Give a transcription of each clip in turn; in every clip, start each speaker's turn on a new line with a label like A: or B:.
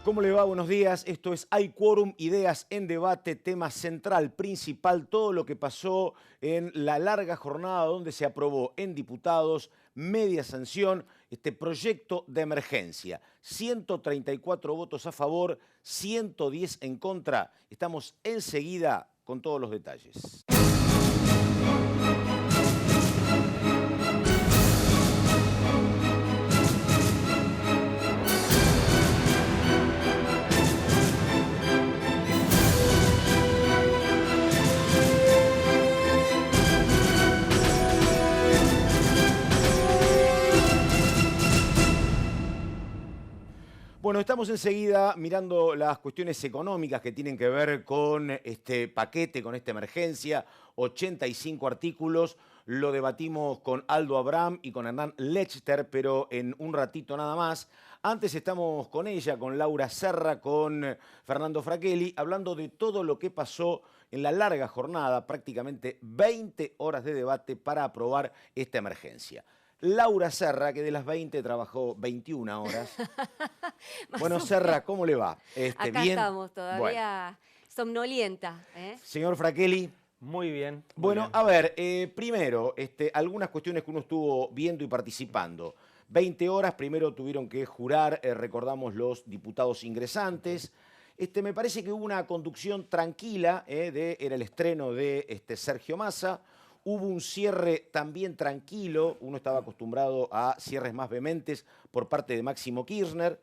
A: ¿Cómo le va? Buenos días. Esto es Hay Quórum, Ideas en Debate, tema central, principal, todo lo que pasó en la larga jornada donde se aprobó en diputados, media sanción, este proyecto de emergencia. 134 votos a favor, 110 en contra. Estamos enseguida con todos los detalles. Bueno, estamos enseguida mirando las cuestiones económicas que tienen que ver con este paquete, con esta emergencia, 85 artículos. Lo debatimos con Aldo Abraham y con Hernán Lechter, pero en un ratito nada más. Antes estamos con ella, con Laura Serra, con Fernando Fracchelli, hablando de todo lo que pasó en la larga jornada, prácticamente 20 horas de debate para aprobar esta emergencia. Laura Serra, que de las 20 trabajó 21 horas. Bueno, Serra, ¿cómo le va?
B: Acá
A: ¿bien?
B: estamos, todavía somnolienta.
A: Señor Fracchelli.
C: Muy bien.
A: Bueno, a ver, primero, algunas cuestiones que uno estuvo viendo y participando. 20 horas, primero tuvieron que jurar, recordamos, los diputados ingresantes. Me parece que hubo una conducción tranquila, era el estreno de Sergio Massa. Hubo un cierre también tranquilo, uno estaba acostumbrado a cierres más vehementes por parte de Máximo Kirchner.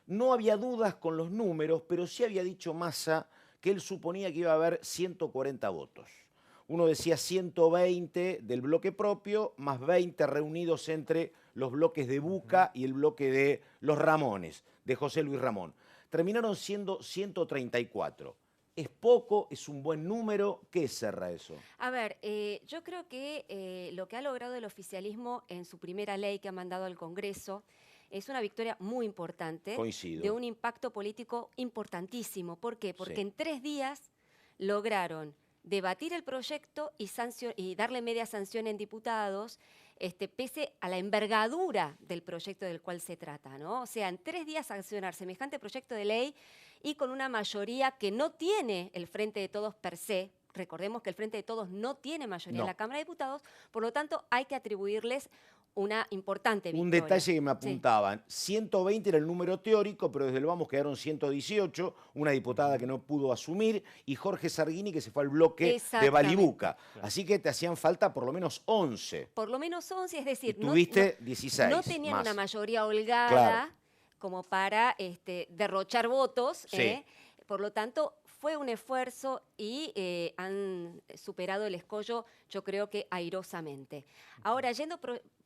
A: No había dudas con los números, pero sí había dicho Massa que él suponía que iba a haber 140 votos. Uno decía 120 del bloque propio, más 20 reunidos entre los bloques de Buca y el bloque de los Ramones, de José Luis Ramón. Terminaron siendo 134. ¿Es poco? ¿Es un buen número? ¿Qué es, Serra, eso?
B: A ver, yo creo que lo que ha logrado el oficialismo en su primera ley que ha mandado al Congreso es una victoria muy importante.
A: Coincido.
B: De un impacto político importantísimo. ¿Por qué? Porque
A: Sí.
B: en 3 días lograron debatir el proyecto y darle media sanción en diputados, pese a la envergadura del proyecto del cual se trata, ¿no? O sea, en 3 días sancionar semejante proyecto de ley y con una mayoría que no tiene el Frente de Todos per se. Recordemos que el Frente de Todos no tiene mayoría en la Cámara de Diputados, por lo tanto hay que atribuirles una importante victoria.
A: Un detalle que me apuntaban, sí. 120 era el número teórico, pero desde el vamos quedaron 118, una diputada que no pudo asumir, y Jorge Sarguini que se fue al bloque de Balibuca. Así que te hacían falta por lo menos 11.
B: Por lo menos 11, es decir,
A: y tuviste 16
B: no tenían
A: más.
B: Una mayoría holgada,
A: claro,
B: como para derrochar votos.
A: Sí.
B: Por lo tanto, fue un esfuerzo y han superado el escollo, yo creo que airosamente. Ahora, yendo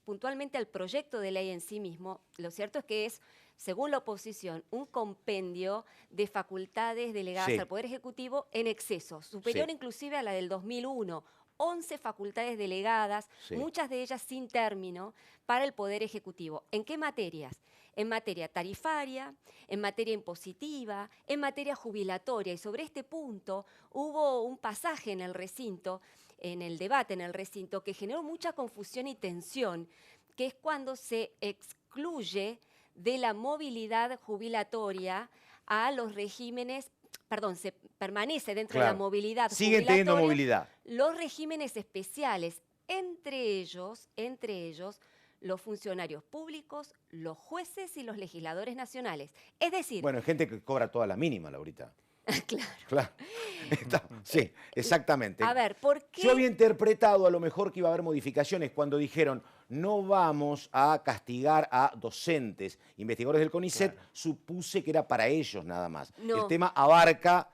B: puntualmente al proyecto de ley en sí mismo, lo cierto es que es, según la oposición, un compendio de facultades delegadas al Poder Ejecutivo en exceso, superior inclusive a la del 2001. 11 facultades delegadas, muchas de ellas sin término, para el Poder Ejecutivo. ¿En qué materias? En materia tarifaria, en materia impositiva, en materia jubilatoria. Y sobre este punto hubo un pasaje en el recinto, en el debate en el recinto, que generó mucha confusión y tensión, que es cuando se excluye de la movilidad jubilatoria a los regímenes, se permanece dentro de la movilidad
A: siguen teniendo movilidad.
B: Los regímenes especiales, entre ellos, los funcionarios públicos, los jueces y los legisladores nacionales. Es decir...
A: Bueno, hay gente que cobra toda la mínima, Laurita.
B: Claro.
A: Sí, exactamente.
B: A ver, ¿por qué?
A: Yo había interpretado a lo mejor que iba a haber modificaciones cuando dijeron no vamos a castigar a docentes, investigadores del CONICET, supuse que era para ellos nada más.
B: No.
A: El tema abarca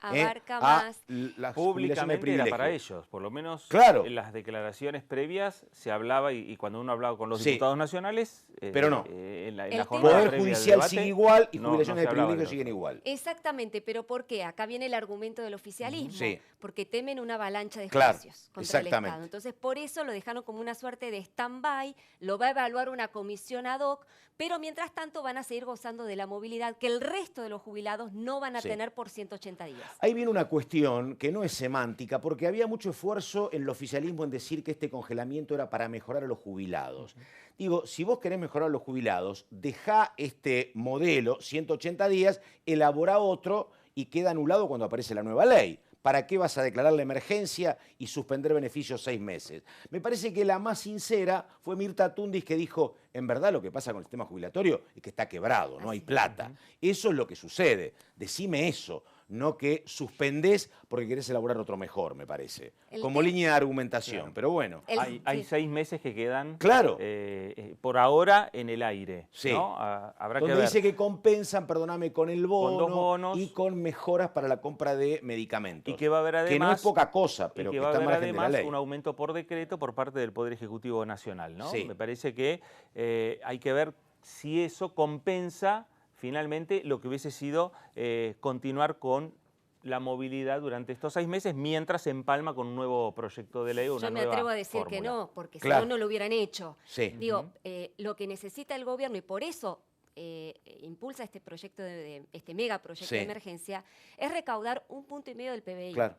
B: más.
A: Las
C: públicamente era para ellos, por lo menos en las declaraciones previas se hablaba y cuando uno hablaba con los diputados nacionales,
A: pero no.
C: En la jornada
A: Poder judicial sigue igual y jubilaciones de privilegio
C: siguen
A: igual.
B: Exactamente, pero ¿por qué? Acá viene el argumento del oficialismo, porque temen una avalancha de
A: claro,
B: juicios contra el Estado. Entonces, por eso lo dejaron como una suerte de stand-by lo va a evaluar una comisión ad hoc, pero mientras tanto van a seguir gozando de la movilidad que el resto de los jubilados no van a tener por 180 días.
A: Ahí viene una cuestión que no es semántica, porque había mucho esfuerzo en el oficialismo en decir que este congelamiento era para mejorar a los jubilados. Digo, si vos querés mejorar a los jubilados, dejá este modelo, 180 días, elabora otro y queda anulado cuando aparece la nueva ley. ¿Para qué vas a declarar la emergencia y suspender beneficios 6 meses? Me parece que la más sincera fue Mirta Tundis, que dijo, en verdad lo que pasa con el sistema jubilatorio es que está quebrado, no hay plata. Eso es lo que sucede. Decime eso, no que suspendés porque querés elaborar otro mejor, me parece. Como línea de argumentación, claro. Pero bueno.
C: Hay 6 meses que quedan,
A: claro.
C: Por ahora en el aire.
A: Sí.
C: ¿No? Habrá
A: donde
C: que ver.
A: dice que compensan, perdóname, con el bono,
C: con 2 bonos
A: y con mejoras para la compra de medicamentos.
C: Y que va a haber además,
A: que no es poca cosa, pero
C: que
A: que
C: va a
A: está
C: haber
A: margen
C: además
A: de la ley.
C: un aumento por decreto por parte del Poder Ejecutivo Nacional, ¿no?
A: Sí.
C: Me parece que hay que ver si eso compensa finalmente lo que hubiese sido continuar con la movilidad durante estos 6 meses mientras se empalma con un nuevo proyecto de ley o una nueva
B: Yo me atrevo a decir
C: fórmula.
B: que no, porque
A: claro.
B: si no, no lo hubieran hecho.
A: Sí.
B: Digo, lo que necesita el gobierno, y por eso impulsa este proyecto, este megaproyecto de emergencia, es recaudar 1,5 puntos del PBI.
A: Claro.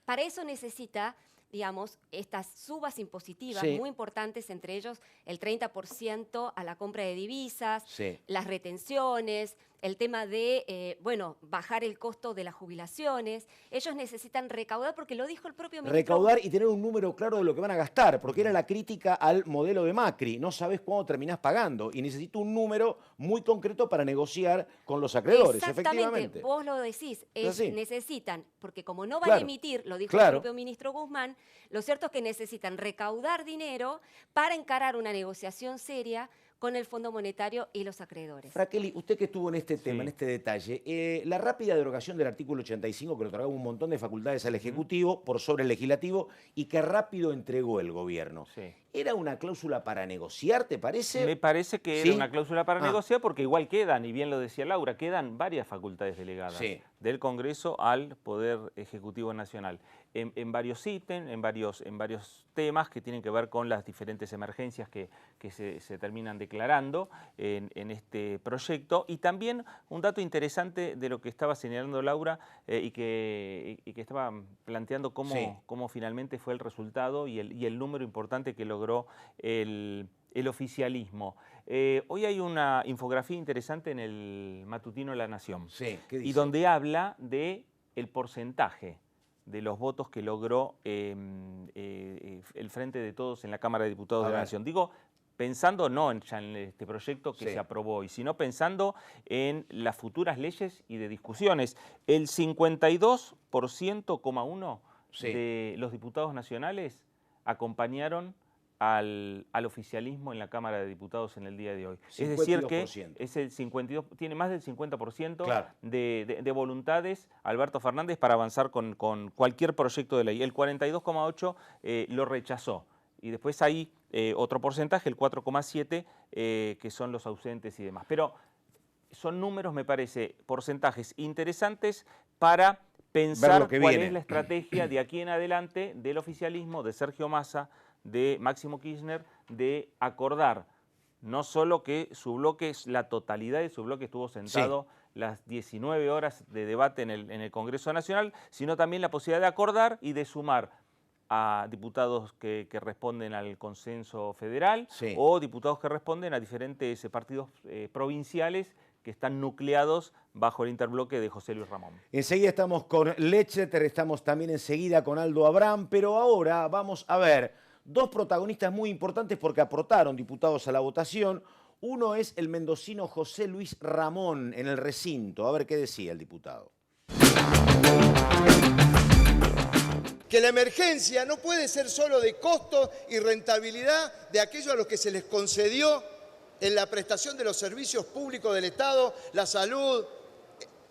B: Para eso necesita, digamos, estas subas impositivas muy importantes, entre ellos el 30% a la compra de divisas, las retenciones, el tema de, bajar el costo de las jubilaciones. Ellos necesitan recaudar, porque lo dijo el propio ministro.
A: Recaudar y tener un número claro de lo que van a gastar, porque era la crítica al modelo de Macri. No sabés cuándo terminás pagando y necesito un número muy concreto para negociar con los acreedores, efectivamente.
B: Vos lo decís, necesitan, porque como no van
A: claro.
B: a emitir, lo dijo el propio ministro Guzmán, lo cierto es que necesitan recaudar dinero para encarar una negociación seria con el Fondo Monetario y los acreedores.
A: Fraqueli, usted que estuvo en este tema, en este detalle, la rápida derogación del artículo 85, que le otorgaba un montón de facultades al Ejecutivo por sobre el Legislativo y que rápido entregó el Gobierno. ¿Era una cláusula para negociar, te parece?
C: Me parece que era una cláusula para negociar porque igual quedan, y bien lo decía Laura, quedan varias facultades delegadas del Congreso al Poder Ejecutivo Nacional. En varios ítems, en varios temas que tienen que ver con las diferentes emergencias que se terminan declarando en este proyecto. Y también un dato interesante de lo que estaba señalando Laura y que estaba planteando cómo finalmente fue el resultado y el número importante que logró el oficialismo. Hoy hay una infografía interesante en el matutino La Nación,
A: ¿qué dice?
C: y donde habla del porcentaje de los votos que logró el Frente de Todos en la Cámara de Diputados de la Nación. Digo, pensando no en este proyecto que se aprobó hoy, sino pensando en las futuras leyes y de discusiones. El 52,1% de los diputados nacionales acompañaron al oficialismo en la Cámara de Diputados en el día de hoy. 52%. Es decir que es el 52, tiene más del 50% de voluntades Alberto Fernández para avanzar con cualquier proyecto de ley. El 42,8% lo rechazó. Y después hay otro porcentaje, el 4,7%, que son los ausentes y demás. Pero son números, me parece, porcentajes interesantes para pensar cuál es la estrategia de aquí en adelante del oficialismo, de Sergio Massa, de Máximo Kirchner, de acordar no solo que su bloque, la totalidad de su bloque estuvo sentado las 19 horas de debate en el Congreso Nacional, sino también la posibilidad de acordar y de sumar a diputados que responden al consenso federal o diputados que responden a diferentes partidos provinciales que están nucleados bajo el interbloque de José Luis Ramón.
A: Enseguida estamos con Lecheter, estamos también enseguida con Aldo Abraham, pero ahora vamos a ver dos protagonistas muy importantes porque aportaron diputados a la votación. Uno es el mendocino José Luis Ramón en el recinto. A ver qué decía el diputado.
D: Que la emergencia no puede ser solo de costo y rentabilidad de aquellos a los que se les concedió en la prestación de los servicios públicos del Estado, la salud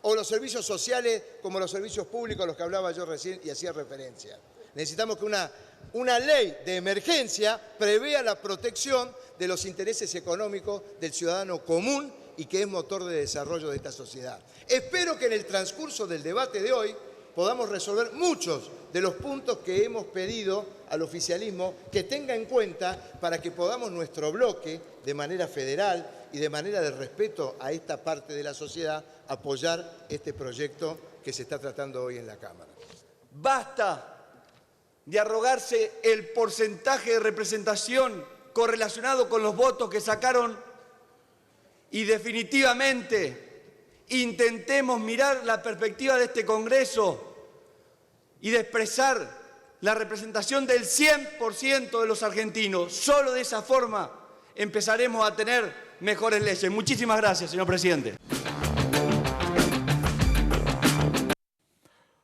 D: o los servicios sociales como los servicios públicos a los que hablaba yo recién y hacía referencia. Necesitamos que una ley de emergencia prevea la protección de los intereses económicos del ciudadano común y que es motor de desarrollo de esta sociedad. Espero que en el transcurso del debate de hoy podamos resolver muchos de los puntos que hemos pedido al oficialismo que tenga en cuenta para que podamos nuestro bloque, de manera federal y de manera de respeto a esta parte de la sociedad, apoyar este proyecto que se está tratando hoy en la Cámara.
E: Basta de arrogarse el porcentaje de representación correlacionado con los votos que sacaron y definitivamente intentemos mirar la perspectiva de este Congreso y de expresar la representación del 100% de los argentinos. Solo de esa forma empezaremos a tener mejores leyes. Muchísimas gracias, señor presidente.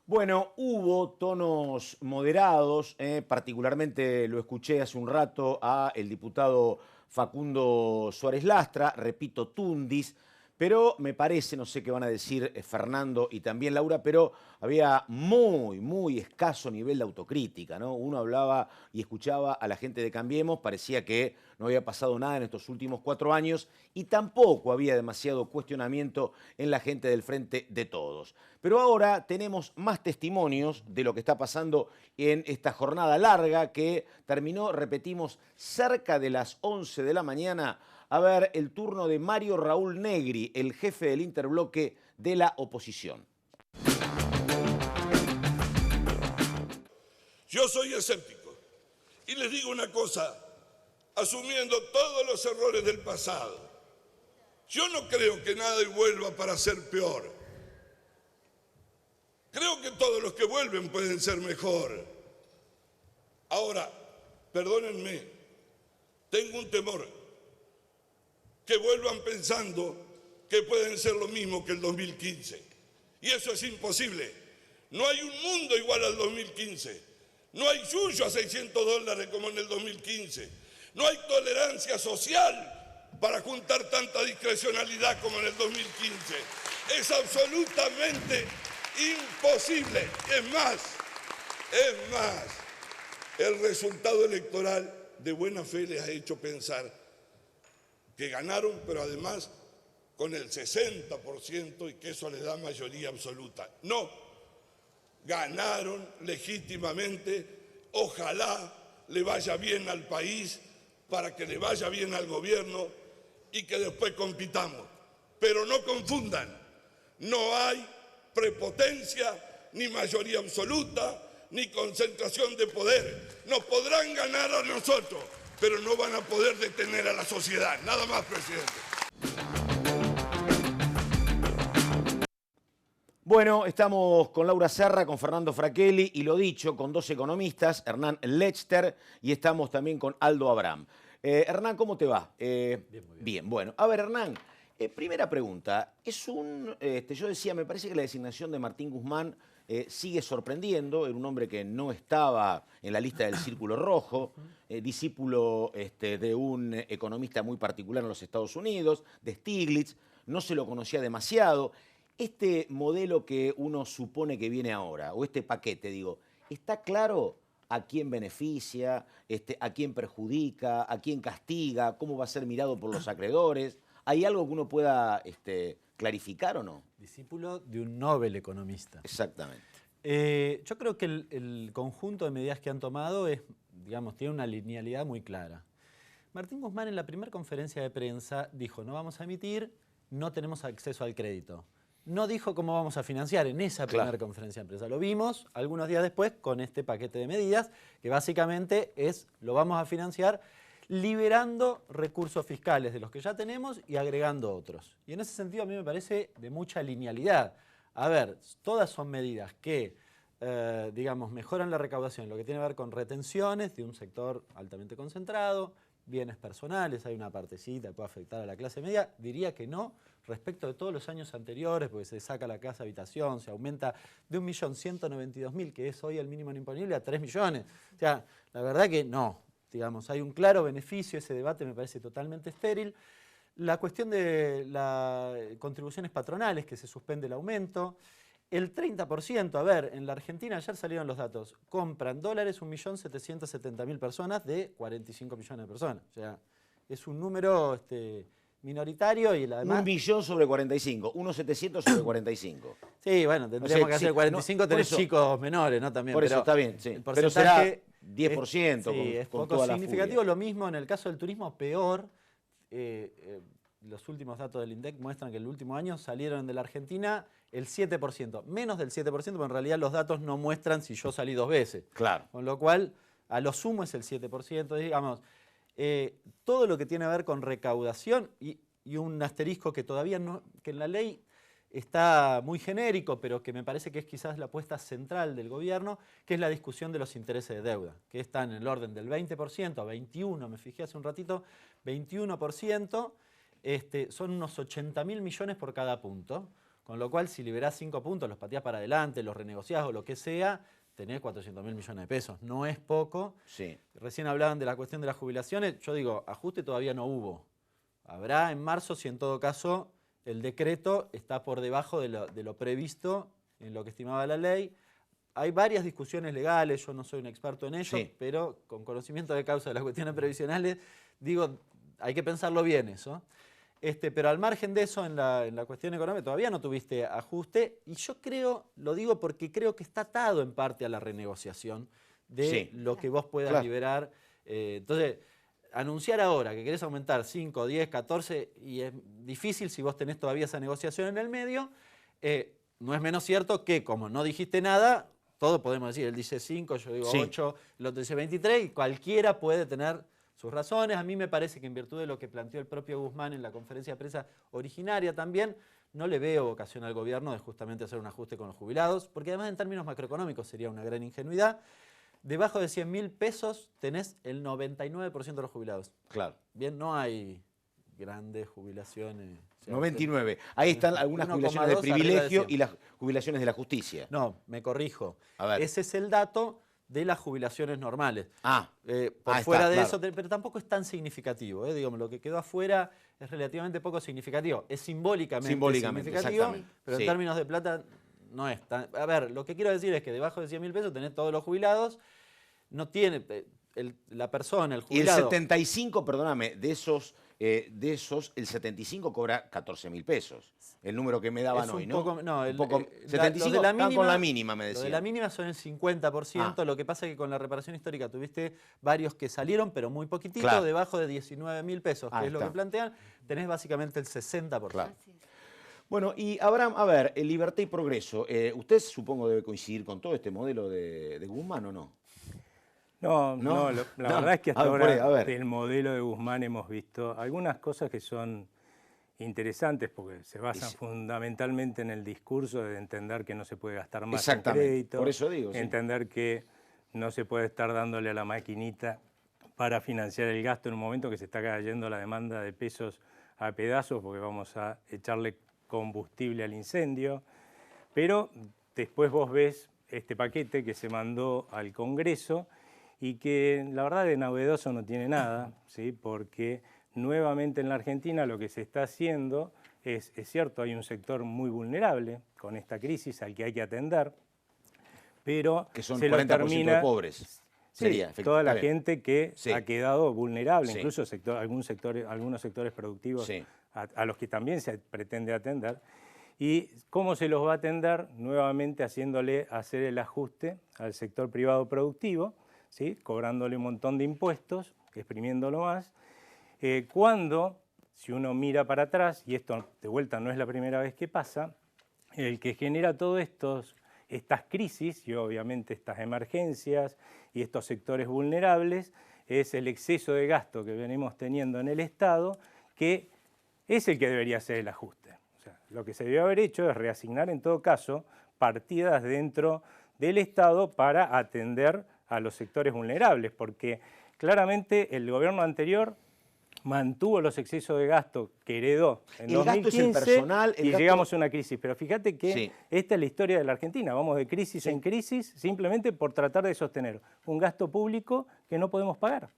A: Bueno, hubo tonos moderados, particularmente lo escuché hace un rato a el diputado Facundo Suárez Lastra, repito, Tundis, pero me parece, no sé qué van a decir Fernando y también Laura, pero había muy escaso nivel de autocrítica, ¿no? Uno hablaba y escuchaba a la gente de Cambiemos, parecía que no había pasado nada en estos últimos 4 años y tampoco había demasiado cuestionamiento en la gente del Frente de Todos. Pero ahora tenemos más testimonios de lo que está pasando en esta jornada larga que terminó, repetimos, cerca de las 11 de la mañana. A ver, el turno de Mario Raúl Negri, el jefe del interbloque de la oposición.
F: Yo soy escéptico y les digo una cosa, asumiendo todos los errores del pasado, yo no creo que nada vuelva para ser peor. Creo que todos los que vuelven pueden ser mejor. Ahora, perdónenme, tengo un temor, que vuelvan pensando que pueden ser lo mismo que el 2015. Y eso es imposible. No hay un mundo igual al 2015. No hay yuyo a $600 como en el 2015. No hay tolerancia social para juntar tanta discrecionalidad como en el 2015. Es absolutamente imposible. Es más, el resultado electoral de buena fe les ha hecho pensar que ganaron, pero además con el 60% y que eso les da mayoría absoluta. No, ganaron legítimamente, ojalá le vaya bien al país, para que le vaya bien al gobierno y que después compitamos. Pero no confundan, no hay prepotencia, ni mayoría absoluta, ni concentración de poder. Nos podrán ganar a nosotros, pero no van a poder detener a la sociedad. Nada más, presidente.
A: Bueno, estamos con Laura Serra, con Fernando Fraquelli y lo dicho, con 2 economistas, Hernán Lechter, y estamos también con Aldo Abraham. Hernán, ¿cómo te va?
G: Bien, muy bien.
A: Bien, bueno. A ver, Hernán, primera pregunta. Yo decía, me parece que la designación de Martín Guzmán sigue sorprendiendo. Era un hombre que no estaba en la lista del Círculo Rojo, discípulo de un economista muy particular en los Estados Unidos, de Stiglitz, no se lo conocía demasiado. Este modelo que uno supone que viene ahora, o este paquete, digo, ¿está claro a quién beneficia, a quién perjudica, a quién castiga, cómo va a ser mirado por los acreedores? ¿Hay algo que uno pueda clarificar o no?
G: Discípulo de un Nobel economista.
A: Exactamente.
G: Yo creo que el conjunto de medidas que han tomado tiene una linealidad muy clara. Martín Guzmán en la primera conferencia de prensa dijo, no vamos a emitir, no tenemos acceso al crédito. No dijo cómo vamos a financiar en esa primera conferencia de prensa. Lo vimos algunos días después con este paquete de medidas, que básicamente lo vamos a financiar liberando recursos fiscales de los que ya tenemos y agregando otros. Y en ese sentido a mí me parece de mucha linealidad. A ver, todas son medidas que, mejoran la recaudación, lo que tiene que ver con retenciones de un sector altamente concentrado, bienes personales, hay una partecita que puede afectar a la clase media, diría que no, respecto de todos los años anteriores, porque se saca la casa habitación, se aumenta de 1.192.000, que es hoy el mínimo imponible, a 3 millones. O sea, la verdad que no, hay un claro beneficio, ese debate me parece totalmente estéril. La cuestión de las contribuciones patronales, que se suspende el aumento. El 30%, a ver, en la Argentina ayer salieron los datos, compran dólares 1.770.000 personas de 45 millones de personas. O sea, es un número minoritario y además...
A: 1 millón sobre 45, 1.700 sobre 45.
G: Sí, bueno, tendríamos que hacer 45, tenés
A: eso,
G: chicos menores, ¿no? También,
A: por eso está bien, sí.
G: El
A: Pero será
G: porcentaje
A: 10%
G: es
A: con
G: poco
A: toda la
G: significativo.
A: furia.
G: Lo mismo en el caso del turismo, peor. Los últimos datos del INDEC muestran que el último año salieron de la Argentina el 7%, menos del 7%, pero en realidad los datos no muestran si yo salí 2 veces.
A: Claro.
G: Con lo cual, a lo sumo es el 7%, digamos. Todo lo que tiene que ver con recaudación y un asterisco que todavía no, que en la ley está muy genérico, pero que me parece que es quizás la apuesta central del gobierno, que es la discusión de los intereses de deuda, que están en el orden del 20% a 21%, me fijé hace un ratito, 21%, son unos 80.000 millones por cada punto, con lo cual si liberás 5 puntos, los pateás para adelante, los renegociás o lo que sea, tenés 400.000 millones de pesos. No es poco.
A: Sí.
G: Recién hablaban de la cuestión de las jubilaciones. Yo digo, ajuste todavía no hubo. Habrá en marzo si en todo caso el decreto está por debajo de lo previsto en lo que estimaba la ley. Hay varias discusiones legales, yo no soy un experto en ello,
A: sí,
G: pero con conocimiento de causa de las cuestiones previsionales, digo, hay que pensarlo bien eso. Pero al margen de eso, en la cuestión económica, todavía no tuviste ajuste, y yo creo, lo digo porque creo que está atado en parte a la renegociación de lo que vos puedas liberar. Entonces, anunciar ahora que querés aumentar 5, 10, 14, y es difícil si vos tenés todavía esa negociación en el medio, no es menos cierto que como no dijiste nada, todo podemos decir, él dice 5, yo digo 8, el otro dice 23, y cualquiera puede tener sus razones. A mí me parece que en virtud de lo que planteó el propio Guzmán en la conferencia de prensa originaria también, no le veo vocación al gobierno de justamente hacer un ajuste con los jubilados, porque además en términos macroeconómicos sería una gran ingenuidad. Debajo de 100.000 pesos tenés el 99% de los jubilados.
A: Claro.
G: Bien, no hay grandes jubilaciones. O sea,
A: 99. Ahí están algunas jubilaciones de privilegio y las jubilaciones de la justicia.
G: No, me corrijo.
A: A ver.
G: Ese es el dato de las jubilaciones normales. Por
A: está,
G: fuera de
A: claro.
G: eso, pero tampoco es tan significativo. Digamos, lo que quedó afuera es relativamente poco significativo. Es simbólicamente significativo, pero en términos de plata no es tan... A ver, lo que quiero decir es que debajo de 100.000 pesos tenés todos los jubilados, no tiene la persona, el jubilado...
A: Y el 75, perdóname, de esos, el 75 cobra 14.000 pesos. El número que me daban hoy, ¿no? 75
G: de la
A: están
G: mínima,
A: con la mínima, me decían.
G: Lo de la mínima son el 50%, lo que pasa es que con la reparación histórica tuviste varios que salieron, pero muy poquitito, debajo de 19.000 pesos, que es lo que plantean, tenés básicamente el 60%.
A: Claro. Bueno, y Abraham, a ver, el Libertad y Progreso, usted supongo debe coincidir con todo este modelo de Guzmán, ¿o no?
H: No, la verdad es que hasta ahora del modelo de Guzmán hemos visto algunas cosas que son interesantes porque se basan fundamentalmente en el discurso de entender que no se puede gastar más en crédito,
A: por eso digo,
H: entender que no se puede estar dándole a la maquinita para financiar el gasto en un momento que se está cayendo la demanda de pesos a pedazos porque vamos a echarle combustible al incendio, pero después vos ves este paquete que se mandó al Congreso y que la verdad de novedoso no tiene nada, ¿sí? Porque nuevamente en la Argentina lo que se está haciendo es cierto, hay un sector muy vulnerable con esta crisis al que hay que atender, pero
A: que son
H: se
A: 40%
H: lo termina,
A: de pobres.
H: Sería, toda la gente que
A: sí.
H: ha quedado vulnerable, incluso algunos sectores productivos a los que también se pretende atender. ¿Y cómo se los va a atender? Nuevamente haciéndole hacer el ajuste al sector privado productivo, ¿sí? Cobrándole un montón de impuestos, exprimiéndolo más, cuando, si uno mira para atrás, y esto de vuelta no es la primera vez que pasa, el que genera todo estas crisis y obviamente estas emergencias y estos sectores vulnerables es el exceso de gasto que venimos teniendo en el Estado, que es el que debería hacer el ajuste. O sea, lo que se debió haber hecho es reasignar en todo caso partidas dentro del Estado para atender a los sectores vulnerables, porque claramente el gobierno anterior mantuvo los excesos de gasto que heredó en 2015
A: gasto es el personal,
H: y llegamos a una crisis. Pero fíjate que esta es la historia de la Argentina. Vamos de crisis en crisis simplemente por tratar de sostener un gasto público que no podemos pagar.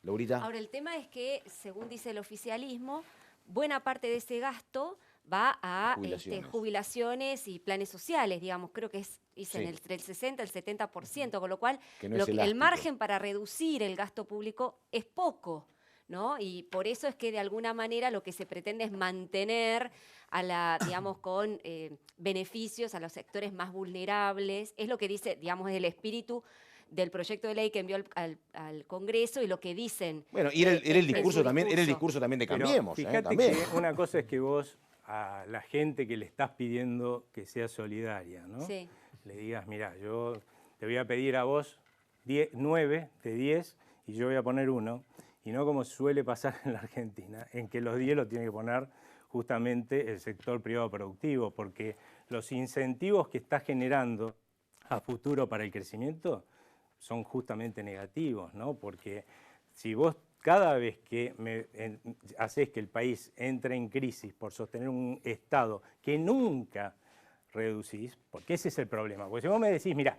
A: Laurita.
B: Ahora, el tema es que, según dice el oficialismo, buena parte de ese gasto va a jubilaciones y planes sociales, digamos, creo que es entre el 60 y el 70%, con lo cual el margen para reducir el gasto público es poco. ¿no? Y por eso es que de alguna manera lo que se pretende es mantener a la, digamos, con beneficios a los sectores más vulnerables. Es lo que dice, digamos, el espíritu del proyecto de ley que envió al Congreso y lo que dicen.
A: Bueno, y era el discurso también, era el discurso también de Cambiemos.
H: Pero fíjate
A: también.
H: que una cosa es que vos a la gente que le estás pidiendo que sea solidaria, ¿no?
B: Sí.
H: Le digas, mira, yo te voy a pedir a vos 9 de 10 y yo voy a poner 1, y no como suele pasar en la Argentina, en que los 10 lo tiene que poner justamente el sector privado productivo, porque los incentivos que está generando a futuro para el crecimiento son justamente negativos, ¿no? Porque si vos cada vez que haces que el país entre en crisis por sostener un Estado que nunca reducís, porque ese es el problema, porque si vos me decís, mira,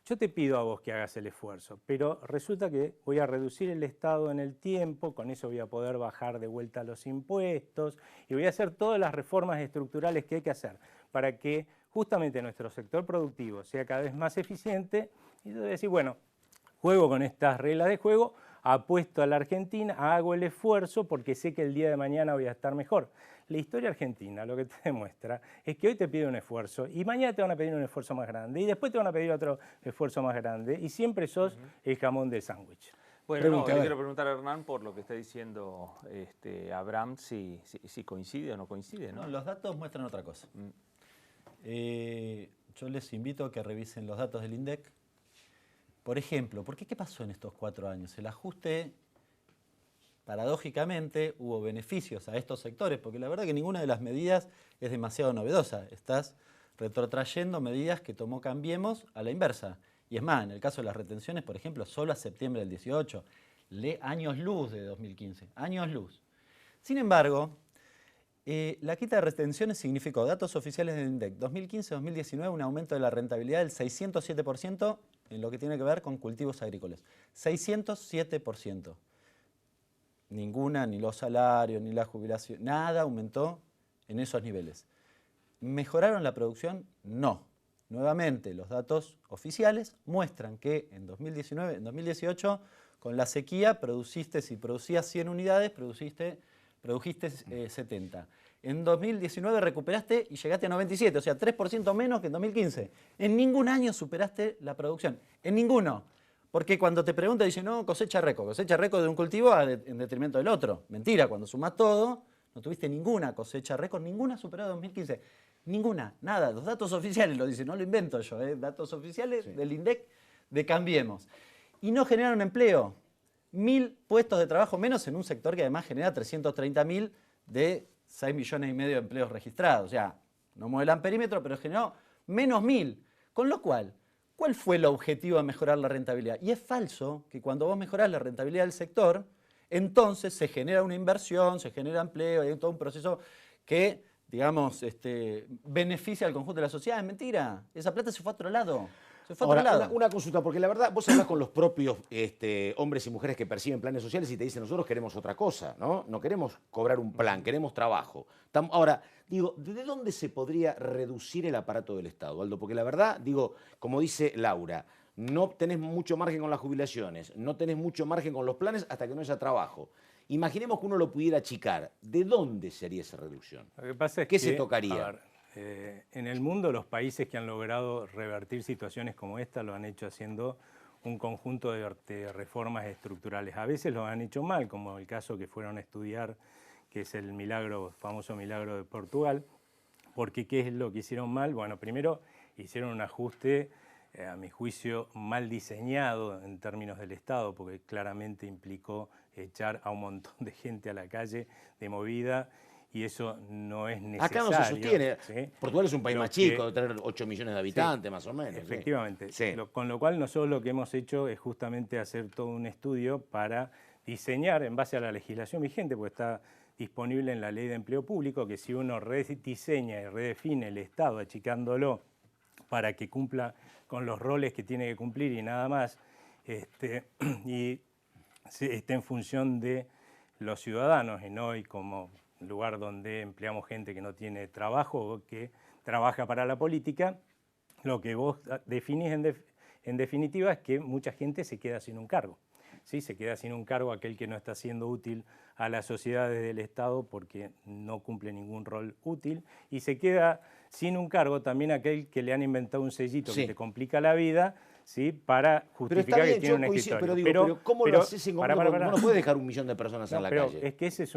H: yo te pido a vos que hagas el esfuerzo, pero resulta que voy a reducir el Estado en el tiempo, con eso voy a poder bajar de vuelta los impuestos y voy a hacer todas las reformas estructurales que hay que hacer para que justamente nuestro sector productivo sea cada vez más eficiente. Y yo voy a decir, bueno, juego con estas reglas de juego, apuesto a la Argentina, hago el esfuerzo porque sé que el día de mañana voy a estar mejor. La historia argentina lo que te demuestra es que hoy te pide un esfuerzo y mañana te van a pedir un esfuerzo más grande y después te van a pedir otro esfuerzo más grande y siempre sos el jamón del sándwich.
C: Bueno, le quiero preguntar a Hernán por lo que está diciendo Abraham, si coincide o no coincide, ¿no?
G: No, los datos muestran otra cosa. Yo les invito a que revisen los datos del INDEC. Por ejemplo, ¿qué pasó en estos 4 años? El ajuste, paradójicamente, hubo beneficios a estos sectores, porque la verdad que ninguna de las medidas es demasiado novedosa. Estás retrotrayendo medidas que tomó Cambiemos a la inversa. Y es más, en el caso de las retenciones, por ejemplo, solo a septiembre del 18, años luz de 2015, años luz. Sin embargo, la quita de retenciones significó, datos oficiales del INDEC, 2015-2019 un aumento de la rentabilidad del 607% en lo que tiene que ver con cultivos agrícolas. 607%. Ninguna, ni los salarios, ni la jubilación, nada aumentó en esos niveles. ¿Mejoraron la producción? No. Nuevamente, los datos oficiales muestran que en 2019, en 2018, con la sequía, si producías 100 unidades, produjiste 70. En 2019 recuperaste y llegaste a 97, o sea, 3% menos que en 2015. En ningún año superaste la producción, en ninguno. Porque cuando te preguntan, dicen, no, cosecha récord de un cultivo en detrimento del otro. Mentira, cuando sumás todo, no tuviste ninguna cosecha récord, ninguna superada en 2015. Ninguna, nada. Los datos oficiales lo dicen, no lo invento yo, datos oficiales del INDEC de Cambiemos. Y no generaron empleo. 1.000 puestos de trabajo menos en un sector que además genera 330.000 de 6,5 millones de empleos registrados. O sea, no mueve el amperímetro, pero generó menos 1.000. Con lo cual, ¿cuál fue el objetivo de mejorar la rentabilidad? Y es falso que cuando vos mejorás la rentabilidad del sector, entonces se genera una inversión, se genera empleo, hay todo un proceso que, digamos, beneficia al conjunto de la sociedad. Es mentira. Esa plata se fue a otro lado.
A: Ahora, una consulta, porque la verdad, vos hablas con los propios hombres y mujeres que perciben planes sociales y te dicen, nosotros queremos otra cosa, ¿no? No queremos cobrar un plan, queremos trabajo. Ahora, digo, ¿de dónde se podría reducir el aparato del Estado, Aldo? Porque la verdad, digo, como dice Laura, no tenés mucho margen con las jubilaciones, no tenés mucho margen con los planes hasta que no haya trabajo. Imaginemos que uno lo pudiera achicar. ¿De dónde sería esa reducción?
H: Lo que pasa es
A: ¿Qué se tocaría?
H: A ver, en el mundo los países que han logrado revertir situaciones como esta lo han hecho haciendo un conjunto de reformas estructurales. A veces lo han hecho mal, como el caso que fueron a estudiar, que es el famoso milagro de Portugal. Porque ¿qué es lo que hicieron mal? Bueno, primero hicieron un ajuste, a mi juicio, mal diseñado en términos del Estado, porque claramente implicó echar a un montón de gente a la calle de movida, y eso no es necesario.
A: Acá no se sostiene.
H: ¿Sí?
A: Portugal es un país más chico, debe tener 8 millones de habitantes, más o menos.
H: Efectivamente.
A: Sí.
H: Con lo cual nosotros lo que hemos hecho es justamente hacer todo un estudio para diseñar en base a la legislación vigente, porque está disponible en la Ley de Empleo Público, que si uno rediseña y redefine el Estado, achicándolo para que cumpla con los roles que tiene que cumplir y nada más, y esté en función de los ciudadanos y no como lugar donde empleamos gente que no tiene trabajo o que trabaja para la política, lo que vos definís en definitiva es que mucha gente se queda sin un cargo. ¿sí? Se queda sin un cargo aquel que no está siendo útil a la sociedad desde el Estado porque no cumple ningún rol útil, y se queda sin un cargo también aquel que le han inventado un sellito que te complica la vida, ¿sí? Para justificar que tiene un escritorio.
A: Pero ¿cómo lo haces en gobierno? No puedes dejar 1 millón de personas en la calle.
H: Es que ese es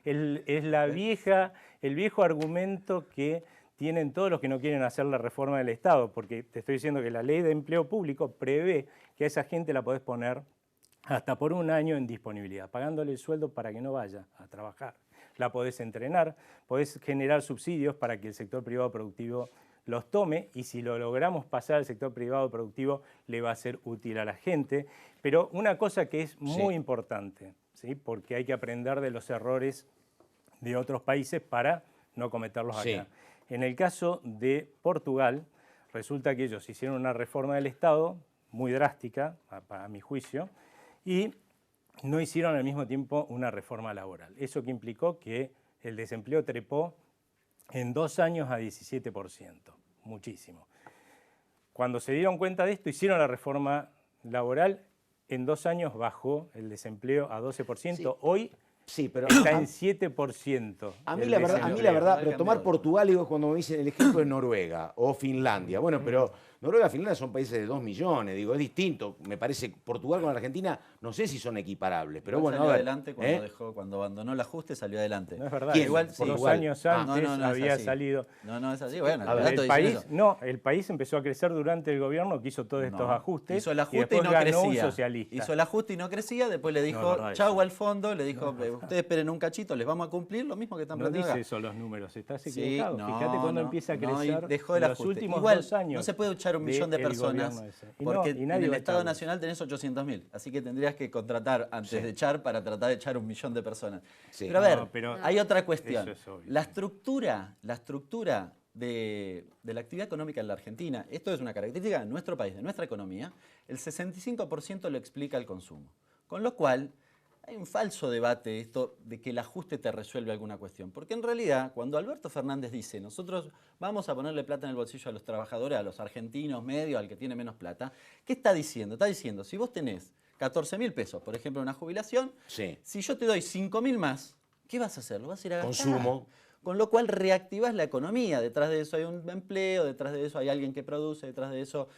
H: el viejo argumento que tienen todos los que no quieren hacer la reforma del Estado, porque te estoy diciendo que la ley de empleo público prevé que a esa gente la podés poner hasta por 1 año en disponibilidad, pagándole el sueldo para que no vaya a trabajar. La podés entrenar, podés generar subsidios para que el sector privado productivo los tome, y si lo logramos pasar al sector privado productivo le va a ser útil a la gente. Pero una cosa que es muy importante, ¿sí? Porque hay que aprender de los errores de otros países para no cometerlos acá. En el caso de Portugal, resulta que ellos hicieron una reforma del Estado muy drástica, para mi juicio, y no hicieron al mismo tiempo una reforma laboral. Eso que implicó que el desempleo trepó en 2 años a 17%, muchísimo. Cuando se dieron cuenta de esto, hicieron la reforma laboral, en 2 años bajó el desempleo a 12%. Hoy pero está en 7%.
A: A mí la verdad, pero tomar Portugal, digo, cuando me dicen el ejemplo de Noruega o Finlandia. Bueno, pero Noruega y Finlandia son países de 2 millones, digo, es distinto. Me parece Portugal con Argentina, no sé si son equiparables, pero bueno,
G: salió adelante cuando abandonó el ajuste, salió adelante.
H: No es verdad. Igual, por 2 años antes había salido.
G: No es así. Bueno,
H: el país empezó a crecer durante el gobierno que hizo todos estos ajustes.
G: Hizo el ajuste y no crecía. Hizo el ajuste y no crecía, después le dijo chau al fondo, le dijo ustedes esperen un cachito, les vamos a cumplir lo mismo que están planteando acá.
H: No dice eso los números, estás equivocado. Fíjate cuando empieza a crecer
G: dejó el
H: los últimos
G: Igual,
H: 2 años.
G: No se puede echar 1 millón de personas porque en el Estado Nacional tenés 800.000, así que tendrías que contratar antes de echar para tratar de echar 1 millón de personas. Pero a ver, hay otra cuestión. La estructura de la actividad económica en la Argentina, esto es una característica de nuestro país, de nuestra economía, el 65% lo explica el consumo. Con lo cual, hay un falso debate esto de que el ajuste te resuelve alguna cuestión. Porque en realidad, cuando Alberto Fernández dice nosotros vamos a ponerle plata en el bolsillo a los trabajadores, a los argentinos medios, al que tiene menos plata, ¿qué está diciendo? Está diciendo, si vos tenés 14.000 pesos, por ejemplo, una jubilación, si yo te doy 5.000 más, ¿qué vas a hacer? Lo vas a ir a gastar.
A: Consumo.
G: Con lo cual reactivas la economía. Detrás de eso hay un empleo, detrás de eso hay alguien que produce, detrás de eso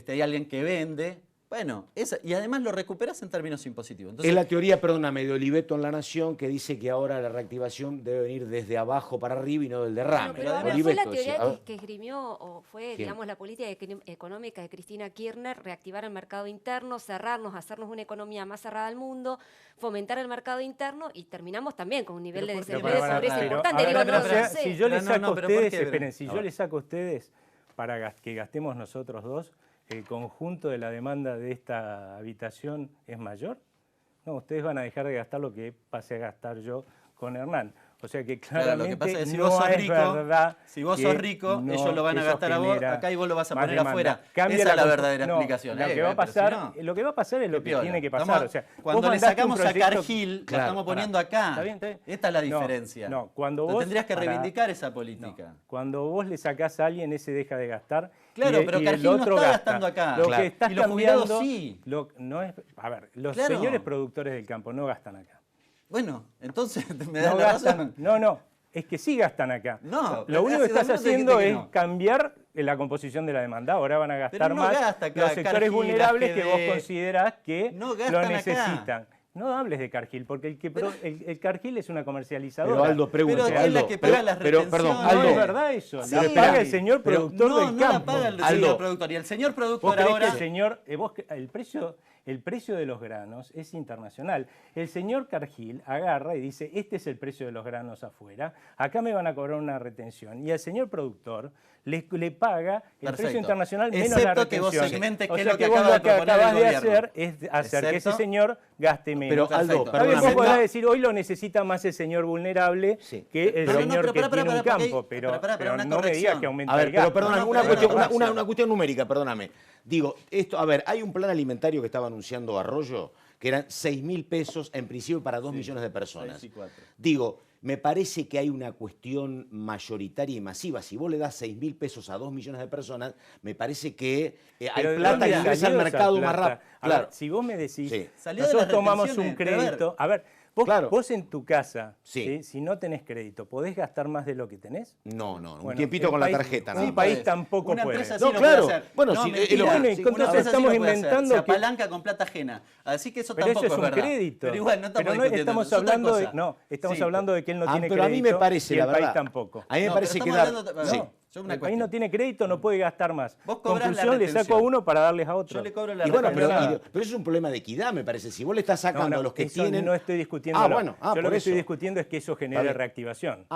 G: hay alguien que vende. Bueno, y además lo recuperas en términos impositivos. Entonces,
A: es la teoría, perdóname, de Oliveto en La Nación, que dice que ahora la reactivación debe venir desde abajo para arriba y no del derrame.
B: Pero además fue la teoría que esgrimió, o fue, digamos, la política económica de Cristina Kirchner, reactivar el mercado interno, cerrarnos, hacernos una economía más cerrada al mundo, fomentar el mercado interno, y terminamos también con un nivel de desempleo y de pobreza importante.
H: Si yo les saco a ustedes, esperen, si yo les saco a ustedes para que gastemos nosotros dos, ¿el conjunto de la demanda de esta habitación es mayor? No, ustedes van a dejar de gastar lo que pase a gastar yo con Hernán. O sea que claramente
G: lo que pasa es que si
H: no
G: vos sos
H: es
G: rico,
H: verdad.
G: Si vos sos rico, ellos lo van a gastar a vos acá y vos lo vas a poner afuera. Esa es la verdadera explicación.
H: Lo que va a pasar, es lo que tiene que pasar. O sea,
G: cuando le sacamos a Cargill, lo estamos poniendo acá. ¿Está bien? Esta es la diferencia.
H: No, cuando vos
G: tendrías que reivindicar esa política.
H: Cuando vos le sacás a alguien, ese deja de gastar.
G: Claro, pero Cargill no está gastando acá.
H: Lo que estás
G: y los jubilados
H: sí. A ver, los señores productores del campo no gastan acá.
G: Bueno, entonces me das la razón.
H: No, es que sí gastan acá.
G: No,
H: lo único que estás haciendo es cambiar la composición de la demanda. Ahora van a gastar más los sectores vulnerables que vos considerás que lo necesitan.
G: Acá.
H: No hables de Cargill, porque el Cargill es una comercializadora.
A: Pero Aldo, pregunta.
G: Pero es la que paga las retenciones.
A: Perdón, Aldo.
H: No es verdad eso. La paga el señor productor del campo.
G: No la paga el señor productor. Y el señor productor ahora...
H: El precio de los granos es internacional. El señor Cargill agarra y dice, este es el precio de los granos afuera, acá me van a cobrar una retención. Y al señor productor le paga el precio internacional menos la retención.
G: Que vos segmentes
H: o
G: que
H: sea,
G: es lo que acaba de proponer
H: acabas
G: el
H: de
G: gobierno.
H: hacer es hacer que ese señor gaste menos.
A: Pero Aldo,
H: también vos podrás decir, hoy lo necesita más el señor vulnerable que el señor que tiene un campo, pero no me digas que aumenta el gasto.
A: Pero perdóname, una cuestión numérica, perdóname. Digo, esto, a ver, hay un plan alimentario que estaba anunciando Arroyo que eran 6.000 pesos en principio para 2 millones de personas.
G: 6 y 4.
A: Digo, me parece que hay una cuestión mayoritaria y masiva. Si vos le das 6.000 pesos a 2 millones de personas, me parece que hay plata que ingresa al mercado más rápido.
H: Claro. Si vos me decís,
A: sí,
H: nosotros tomamos un crédito, a ver, vos en tu casa,
A: sí.
H: Si no tenés crédito, ¿podés gastar más de lo que tenés?
A: No, bueno, un
H: bueno,
A: tiempito con la tarjeta.
H: Un país tampoco
G: una
H: puede.
G: Empresa sí
H: no,
G: lo
H: claro.
G: Puede hacer.
A: Bueno,
G: no,
A: si,
H: entonces estamos inventando
G: se apalanca con plata ajena. Así que eso
H: pero
G: tampoco
H: eso es un
G: verdad.
H: crédito.
G: Pero igual no estamos
H: hablando hablando de que él no tiene
A: pero
H: crédito.
A: A mí me parece,
H: y
A: la
H: el
A: verdad,
H: país tampoco.
A: A mí me parece que
H: el país no tiene crédito, no puede gastar más.
G: Vos cobrás
H: conclusión, le saco a uno para darles a otro.
G: Yo le cobro la
A: retención. Pero eso es un problema de equidad, me parece. Si vos le estás sacando a los que tienen...
H: No estoy discutiendo. Yo lo que estoy discutiendo es que eso genere reactivación.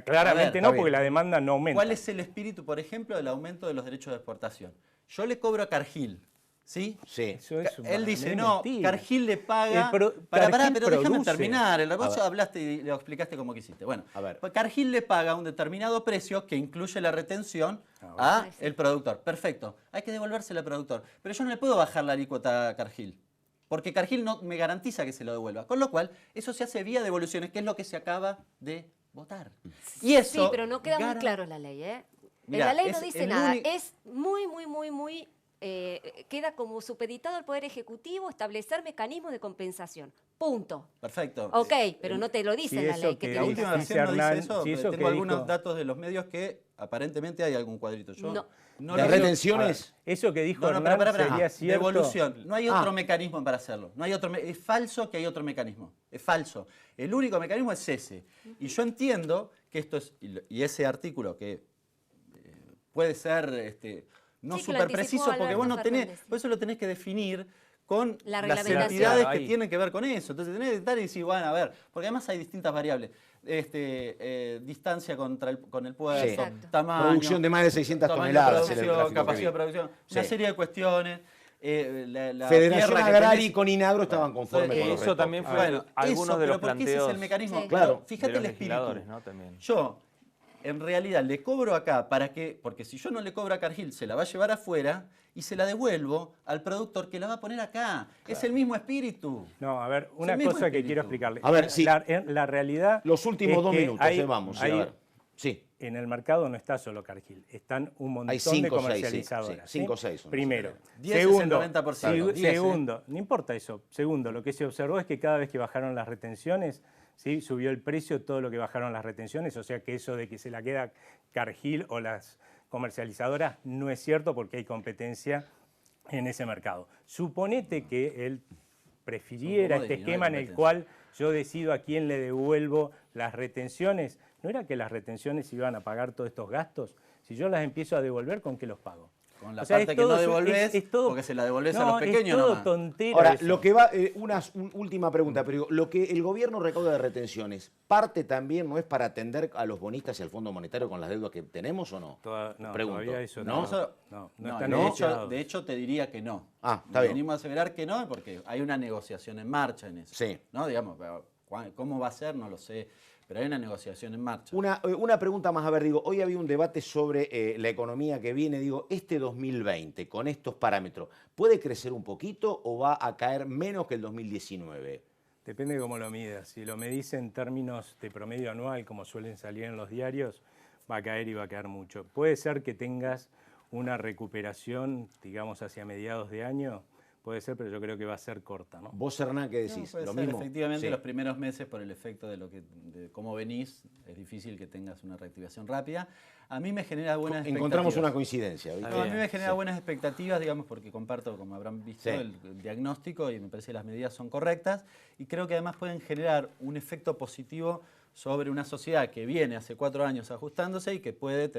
H: Claramente no, porque la demanda no aumenta.
G: ¿Cuál es el espíritu, por ejemplo, del aumento de los derechos de exportación? Yo le cobro a Cargill, ¿sí?
A: Sí.
G: Él dice, no, Cargill le paga... pero déjame terminar. Vos hablaste y lo explicaste como quisiste. Bueno, pues Cargill le paga un determinado precio que incluye la retención a el productor. Perfecto. Hay que devolvérselo al productor. Pero yo no le puedo bajar la alícuota a Cargill, porque Cargill no me garantiza que se lo devuelva. Con lo cual, eso se hace vía devoluciones, que es lo que se acaba de votar. Y eso,
B: sí, pero no queda muy claro la ley, ¿eh? Mirá, la ley no dice nada. Es muy queda como supeditado al Poder Ejecutivo establecer mecanismos de compensación. Punto.
G: Perfecto.
B: Ok, pero no te lo dice la ley.
G: La última versión no dice eso, pero tengo algunos datos de los medios que aparentemente hay algún cuadrito. Yo no
A: ¿Las retenciones?
H: Eso que dijo Hernán sería cierto.
G: Devolución. No hay otro mecanismo para hacerlo. No hay otro es falso que hay otro mecanismo. Es falso. El único mecanismo es ese. Y yo entiendo que esto es... Y ese artículo que puede ser... no súper preciso, porque vos no tenés, por eso lo tenés que definir con las entidades que tienen que ver con eso. Entonces tenés que estar y decir, bueno, a ver, porque además hay distintas variables. Distancia con el puerto, tamaño,
A: producción de más de 600 toneladas,
G: capacidad de producción, una serie de cuestiones.
A: La Federación Agraria y con Inagro estaban conformes con
C: eso también fue algunos de los planteos.
G: Ese es el mecanismo.
A: Claro.
G: Fíjate el espíritu. ¿No? Yo en realidad le cobro acá para que, porque si yo no le cobro a Cargill, se la va a llevar afuera y se la devuelvo al productor que la va a poner acá. Claro. Es el mismo espíritu.
H: No, a ver, una cosa que quiero explicarle.
A: A ver,
H: la realidad.
A: Los últimos 2 minutos, vamos. A ver. Sí.
H: En el mercado no está solo Cargill, están un montón de comercializadoras.
A: 5 o 6.
H: Primero.
G: 10
H: segundo,
G: es el 90%.
H: Segundo, no importa eso. Segundo, lo que se observó es que cada vez que bajaron las retenciones, ¿sí? Subió el precio todo lo que bajaron las retenciones, o sea que eso de que se la queda Cargill o las comercializadoras no es cierto porque hay competencia en ese mercado. Suponete que él prefiriera este esquema en el cual yo decido a quién le devuelvo las retenciones. ¿No era que las retenciones iban a pagar todos estos gastos? Si yo las empiezo a devolver, ¿con qué los pago?
G: Con la parte que no devolvés, porque se la devolvés a los pequeños.
H: Es todo tontera.
A: Ahora,
H: eso.
A: Lo que va, una última pregunta, pero lo que el gobierno recauda de retenciones, ¿parte también no es para atender a los bonistas y al Fondo Monetario con las deudas que tenemos o no?
H: Todavía eso
G: no. De hecho, te diría que no.
A: Está bien.
G: Venimos a aseverar que no, porque hay una negociación en marcha en eso.
A: Sí.
G: ¿No? Digamos, ¿cómo va a ser? No lo sé. Pero hay una negociación en marcha.
A: Una pregunta más, a ver, digo, hoy había un debate sobre la economía que viene, digo, este 2020, con estos parámetros, ¿puede crecer un poquito o va a caer menos que el 2019?
H: Depende de cómo lo midas. Si lo medís en términos de promedio anual, como suelen salir en los diarios, va a caer y va a caer mucho. Puede ser que tengas una recuperación, digamos, hacia mediados de año. Puede ser, pero yo creo que va a ser corta, ¿no?
A: ¿Vos, Hernán, qué decís?
G: ¿Lo mismo? Efectivamente, los primeros meses, por el efecto de cómo venís, es difícil que tengas una reactivación rápida. A mí me genera buenas expectativas.
A: Encontramos una coincidencia. ¿Viste?
G: A mí me genera buenas expectativas, digamos, porque comparto, como habrán visto, el diagnóstico y me parece que las medidas son correctas. Y creo que además pueden generar un efecto positivo sobre una sociedad que viene hace 4 años ajustándose y que puede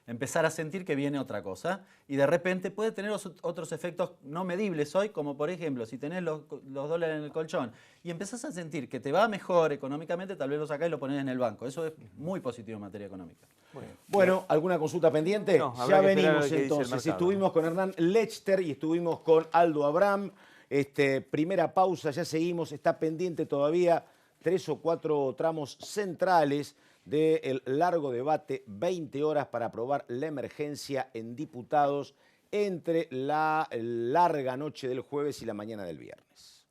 G: empezar a sentir que viene otra cosa y de repente puede tener otros efectos no medibles hoy, como por ejemplo, si tenés los dólares en el colchón y empezás a sentir que te va mejor económicamente, tal vez lo sacás y lo ponés en el banco. Eso es muy positivo en materia económica.
A: Bueno, ¿alguna consulta pendiente?
C: No,
A: ya venimos entonces. Estuvimos con Hernán Lechter y estuvimos con Aldo Abraham. Primera pausa, ya seguimos. Está pendiente todavía 3 o 4 tramos centrales del largo debate, 20 horas para aprobar la emergencia en diputados entre la larga noche del jueves y la mañana del viernes.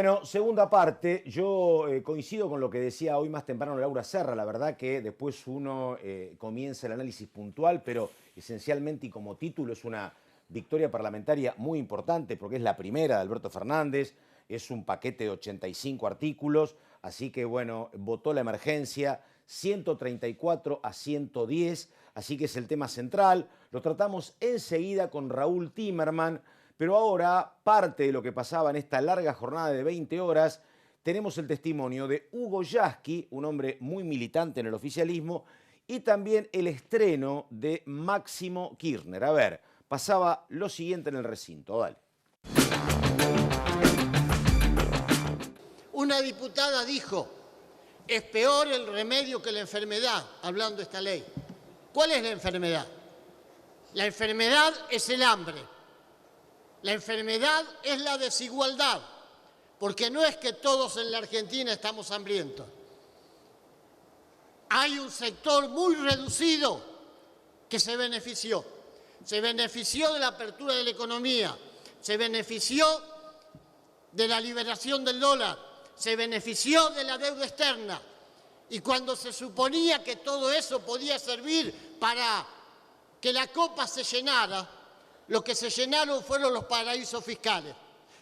A: Bueno, segunda parte, yo coincido con lo que decía hoy más temprano Laura Serra, la verdad que después uno comienza el análisis puntual, pero esencialmente y como título es una victoria parlamentaria muy importante porque es la primera de Alberto Fernández, es un paquete de 85 artículos, así que bueno, votó la emergencia 134 a 110, así que es el tema central, lo tratamos enseguida con Raúl Timerman. Pero ahora, parte de lo que pasaba en esta larga jornada de 20 horas, tenemos el testimonio de Hugo Yasky, un hombre muy militante en el oficialismo, y también el estreno de Máximo Kirchner. A ver, pasaba lo siguiente en el recinto, dale.
I: Una diputada dijo, es peor el remedio que la enfermedad, hablando de esta ley. ¿Cuál es la enfermedad? La enfermedad es el hambre. La enfermedad es la desigualdad, porque no es que todos en la Argentina estamos hambrientos. Hay un sector muy reducido que se benefició. Se benefició de la apertura de la economía, se benefició de la liberación del dólar, se benefició de la deuda externa. Y cuando se suponía que todo eso podía servir para que la copa se llenara, lo que se llenaron fueron los paraísos fiscales.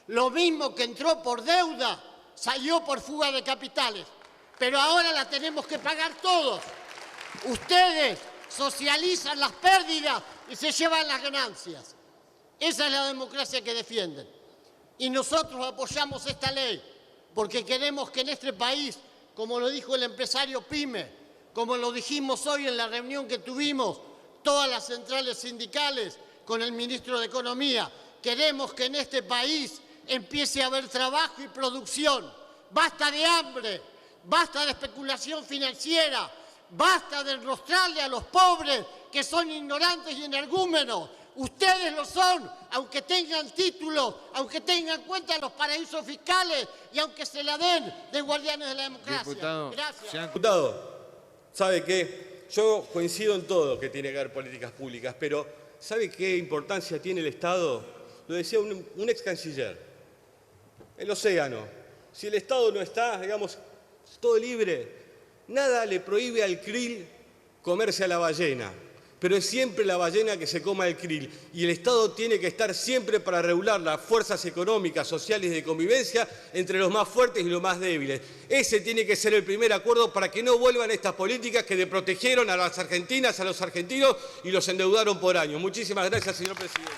I: Lo mismo que entró por deuda, salió por fuga de capitales. Pero ahora la tenemos que pagar todos. Ustedes socializan las pérdidas y se llevan las ganancias. Esa es la democracia que defienden. Y nosotros apoyamos esta ley porque queremos que en este país, como lo dijo el empresario PYME, como lo dijimos hoy en la reunión que tuvimos, todas las centrales sindicales, con el ministro de Economía, queremos que en este país empiece a haber trabajo y producción. Basta de hambre, basta de especulación financiera, basta de enrostrarle a los pobres que son ignorantes y energúmenos. Ustedes lo son, aunque tengan títulos, aunque tengan cuenta en los paraísos fiscales y aunque se la den de guardianes de la democracia.
J: Diputado,
I: gracias.
J: Diputado, ¿sabe qué? Yo coincido en todo que tiene que haber políticas públicas, pero ¿sabe qué importancia tiene el Estado? Lo decía un ex canciller. El océano. Si el Estado no está, digamos, todo libre, nada le prohíbe al krill comerse a la ballena. Pero es siempre la ballena que se coma el krill. Y el Estado tiene que estar siempre para regular las fuerzas económicas, sociales y de convivencia entre los más fuertes y los más débiles. Ese tiene que ser el primer acuerdo para que no vuelvan estas políticas que desprotegieron a las argentinas, a los argentinos y los endeudaron por años. Muchísimas gracias, señor presidente.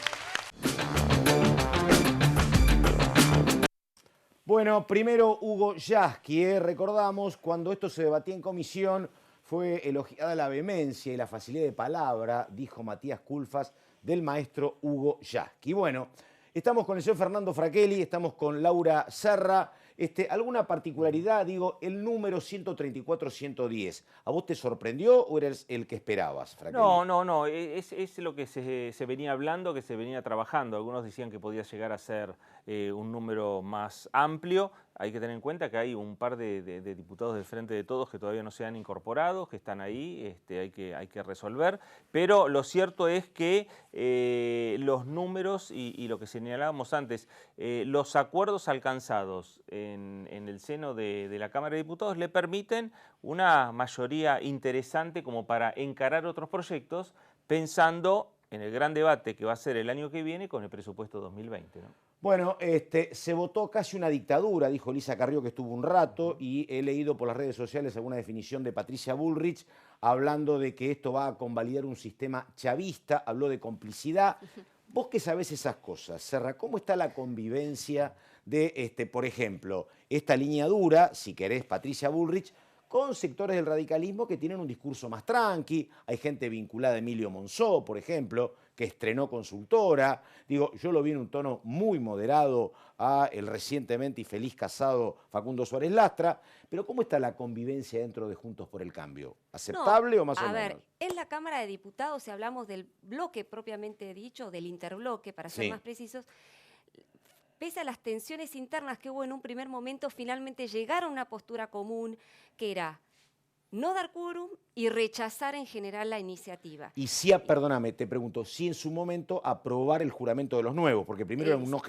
A: Bueno, primero Hugo Yasky, recordamos cuando esto se debatía en comisión, fue elogiada la vehemencia y la facilidad de palabra, dijo Matías Culfas, del maestro Hugo Yasky. Bueno, estamos con el señor Fernando Fraquelli, estamos con Laura Serra. ¿Alguna particularidad? Digo, el número 134-110, ¿a vos te sorprendió o eres el que esperabas, Fraquelli?
C: No, es lo que se venía hablando, que se venía trabajando. Algunos decían que podía llegar a ser un número más amplio. Hay que tener en cuenta que hay un par de diputados del Frente de Todos que todavía no se han incorporado, que están ahí, hay que resolver. Pero lo cierto es que los números y lo que señalábamos antes, los acuerdos alcanzados en el seno de la Cámara de Diputados le permiten una mayoría interesante como para encarar otros proyectos pensando en el gran debate que va a ser el año que viene con el presupuesto 2020, ¿no?
A: Bueno, se votó casi una dictadura, dijo Elisa Carrió, que estuvo un rato, y he leído por las redes sociales alguna definición de Patricia Bullrich hablando de que esto va a convalidar un sistema chavista, habló de complicidad. Vos que sabés esas cosas, Serra, ¿cómo está la convivencia de, por ejemplo, esta línea dura, si querés, Patricia Bullrich, con sectores del radicalismo que tienen un discurso más tranqui? Hay gente vinculada a Emilio Monzó, por ejemplo, que estrenó consultora. Digo, yo lo vi en un tono muy moderado a el recientemente y feliz casado Facundo Suárez Lastra. Pero ¿cómo está la convivencia dentro de Juntos por el Cambio? ¿Aceptable o más o menos?
B: A ver, en la Cámara de Diputados, si hablamos del bloque propiamente dicho, del interbloque, para ser más precisos, pese a las tensiones internas que hubo en un primer momento, finalmente llegaron a una postura común que era no dar quórum y rechazar en general la iniciativa.
A: Y si, perdóname, te pregunto, si en su momento aprobar el juramento de los nuevos, porque primero era un no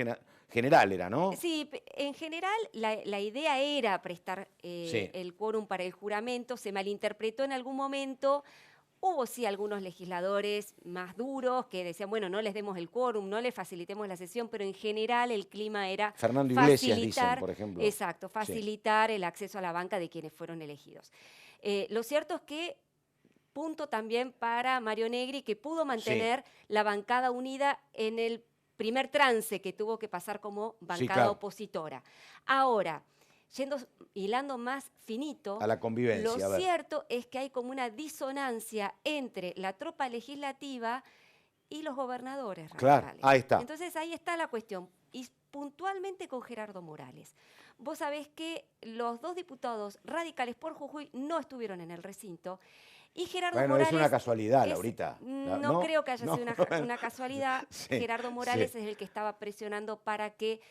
A: general, era, ¿no?
B: Sí, en general la idea era prestar el quórum para el juramento, se malinterpretó en algún momento. Hubo sí algunos legisladores más duros que decían, bueno, no les demos el quórum, no les facilitemos la sesión, pero en general el clima era
A: Fernando Iglesias, dicen, por ejemplo.
B: Exacto, facilitar el acceso a la banca de quienes fueron elegidos. Lo cierto es que punto también para Mario Negri, que pudo mantener la bancada unida en el primer trance que tuvo que pasar como bancada opositora. Ahora, hilando más finito,
A: a la convivencia,
B: lo cierto es que hay como una disonancia entre la tropa legislativa y los gobernadores radicales.
A: Claro, ahí está.
B: Entonces ahí está la cuestión. Y puntualmente con Gerardo Morales. Vos sabés que los 2 diputados radicales por Jujuy no estuvieron en el recinto. Y Gerardo Morales...
A: es una casualidad, Laurita.
B: No creo que haya sido una casualidad. Gerardo Morales es el que estaba presionando para que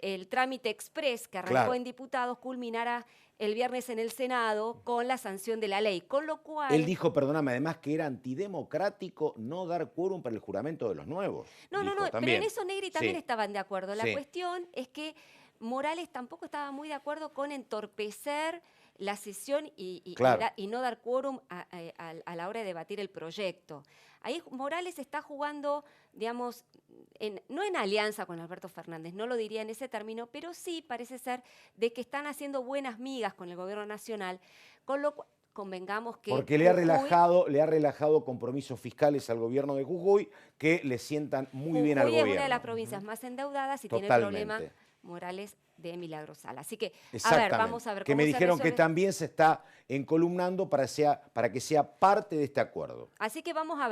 B: el trámite express que arrancó en diputados culminara el viernes en el Senado con la sanción de la ley, con lo cual...
A: Él dijo, perdóname, además que era antidemocrático no dar quórum para el juramento de los nuevos.
B: No, pero en eso Negri también estaban de acuerdo. La cuestión es que Morales tampoco estaba muy de acuerdo con entorpecer la sesión y no dar quórum a la hora de debatir el proyecto. Ahí Morales está jugando, digamos, no en alianza con Alberto Fernández, no lo diría en ese término, pero sí parece ser de que están haciendo buenas migas con el gobierno nacional, con lo cual convengamos que...
A: Porque le ha relajado compromisos fiscales al gobierno de Jujuy que le sientan muy bien al gobierno.
B: Jujuy es una de las provincias más endeudadas y tiene el problema Morales de Milagro Sala. Así que, a ver, vamos a ver
A: cómo me dijeron que también se está encolumnando para que sea parte de este acuerdo.
B: Así que vamos a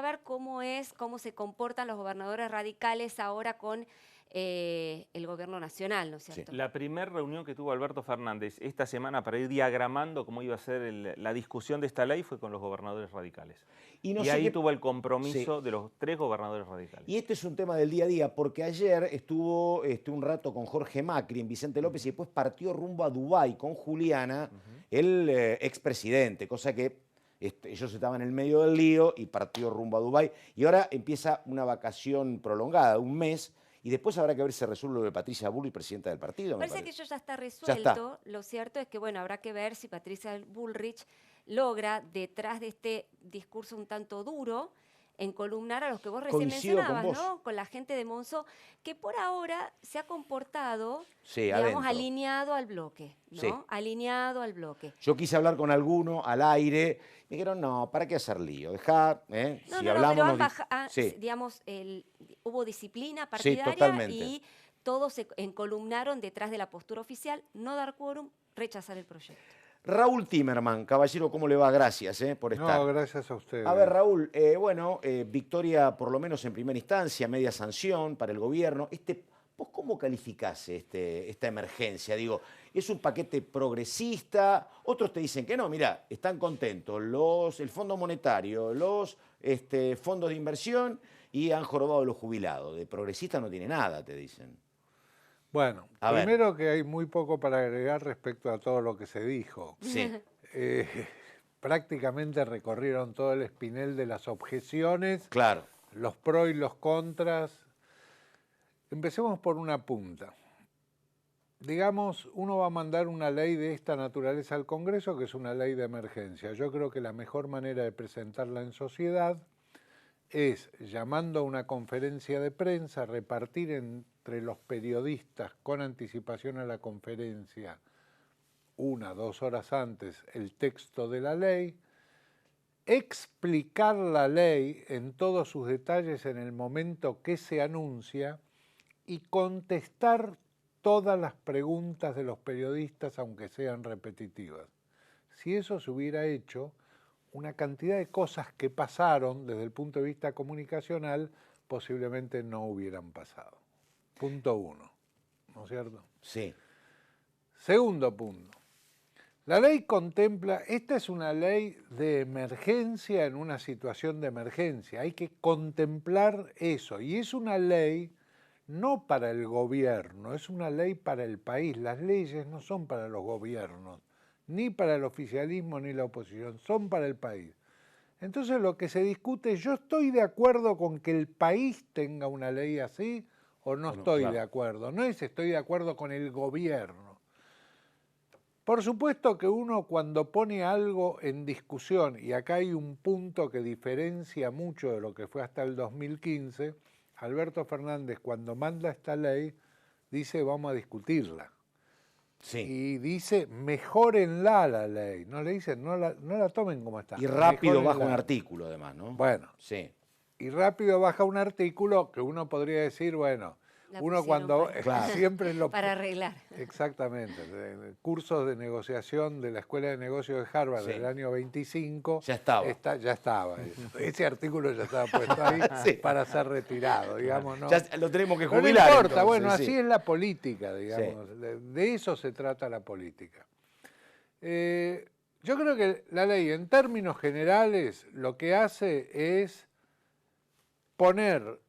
B: ver cómo se comportan los gobernadores radicales ahora con el gobierno nacional, ¿no es cierto?
C: Sí. La primera reunión que tuvo Alberto Fernández esta semana para ir diagramando cómo iba a ser la discusión de esta ley fue con los gobernadores radicales. Y ahí tuvo el compromiso de los 3 gobernadores radicales.
A: Y este es un tema del día a día, porque ayer estuvo un rato con Jorge Macri en Vicente López y después partió rumbo a Dubái con Juliana, el expresidente, cosa que ellos estaban en el medio del lío y partió rumbo a Dubái. Y ahora empieza una vacación prolongada, un mes, y después habrá que ver si se resuelve lo de Patricia Bullrich, presidenta del partido.
B: Parece que eso ya está resuelto. Lo cierto es que, bueno, habrá que ver si Patricia Bullrich logra, detrás de este discurso un tanto duro, encolumnar a los que vos recién mencionabas, ¿no? Con la gente de Monzó, que por ahora se ha comportado, digamos, alineado al bloque, ¿no? Alineado al bloque.
A: Yo quise hablar con alguno al aire, me dijeron, no, ¿para qué hacer lío? Dejá, si hablamos...
B: Pero digamos, hubo disciplina partidaria y todos se encolumnaron detrás de la postura oficial, no dar quórum, rechazar el proyecto.
A: Raúl Timerman, caballero, ¿cómo le va? Gracias por estar.
K: No, gracias a usted.
A: A ver, Raúl, victoria por lo menos en primera instancia, media sanción para el gobierno. ¿Vos cómo calificás esta emergencia? Digo, ¿es un paquete progresista? Otros te dicen que no, mirá, están contentos el Fondo Monetario, los fondos de inversión y han jorobado los jubilados. De progresista no tiene nada, te dicen.
K: Bueno, primero que hay muy poco para agregar respecto a todo lo que se dijo.
A: Sí.
K: Prácticamente recorrieron todo el espinel de las objeciones, los pros y los contras. Empecemos por una punta. Digamos, uno va a mandar una ley de esta naturaleza al Congreso, que es una ley de emergencia. Yo creo que la mejor manera de presentarla en sociedad es llamando a una conferencia de prensa, repartir entre los periodistas con anticipación a la conferencia 1 o 2 horas antes el texto de la ley, explicar la ley en todos sus detalles en el momento que se anuncia y contestar todas las preguntas de los periodistas, aunque sean repetitivas. Si eso se hubiera hecho, una cantidad de cosas que pasaron desde el punto de vista comunicacional posiblemente no hubieran pasado. Punto 1, ¿no es cierto?
A: Sí.
K: Segundo punto. La ley contempla, esta es una ley de emergencia en una situación de emergencia, hay que contemplar eso, y es una ley no para el gobierno, es una ley para el país. Las leyes no son para los gobiernos, ni para el oficialismo ni la oposición, son para el país. Entonces lo que se discute, yo estoy de acuerdo con que el país tenga una ley así o no estoy de acuerdo. No es estoy de acuerdo con el gobierno. Por supuesto que uno cuando pone algo en discusión, y acá hay un punto que diferencia mucho de lo que fue hasta el 2015, Alberto Fernández cuando manda esta ley dice vamos a discutirla. Sí. Y dice mejórenla la ley, no le dicen no la tomen como está.
A: Y rápido baja un artículo además, ¿no?
K: Bueno,
A: sí.
K: Y rápido baja un artículo que uno podría decir, bueno, uno cuando siempre lo...
B: Para arreglar.
K: Exactamente. Cursos de negociación de la Escuela de Negocios de Harvard del año 25.
A: Ya estaba.
K: Ya estaba. Ese artículo ya estaba puesto ahí para ser retirado, digamos. ¿No?
A: Ya lo tenemos que jubilar.
K: Pero no importa,
A: entonces,
K: bueno, así es la política, digamos.
A: Sí.
K: De eso se trata la política. Yo creo que la ley, en términos generales, lo que hace es poner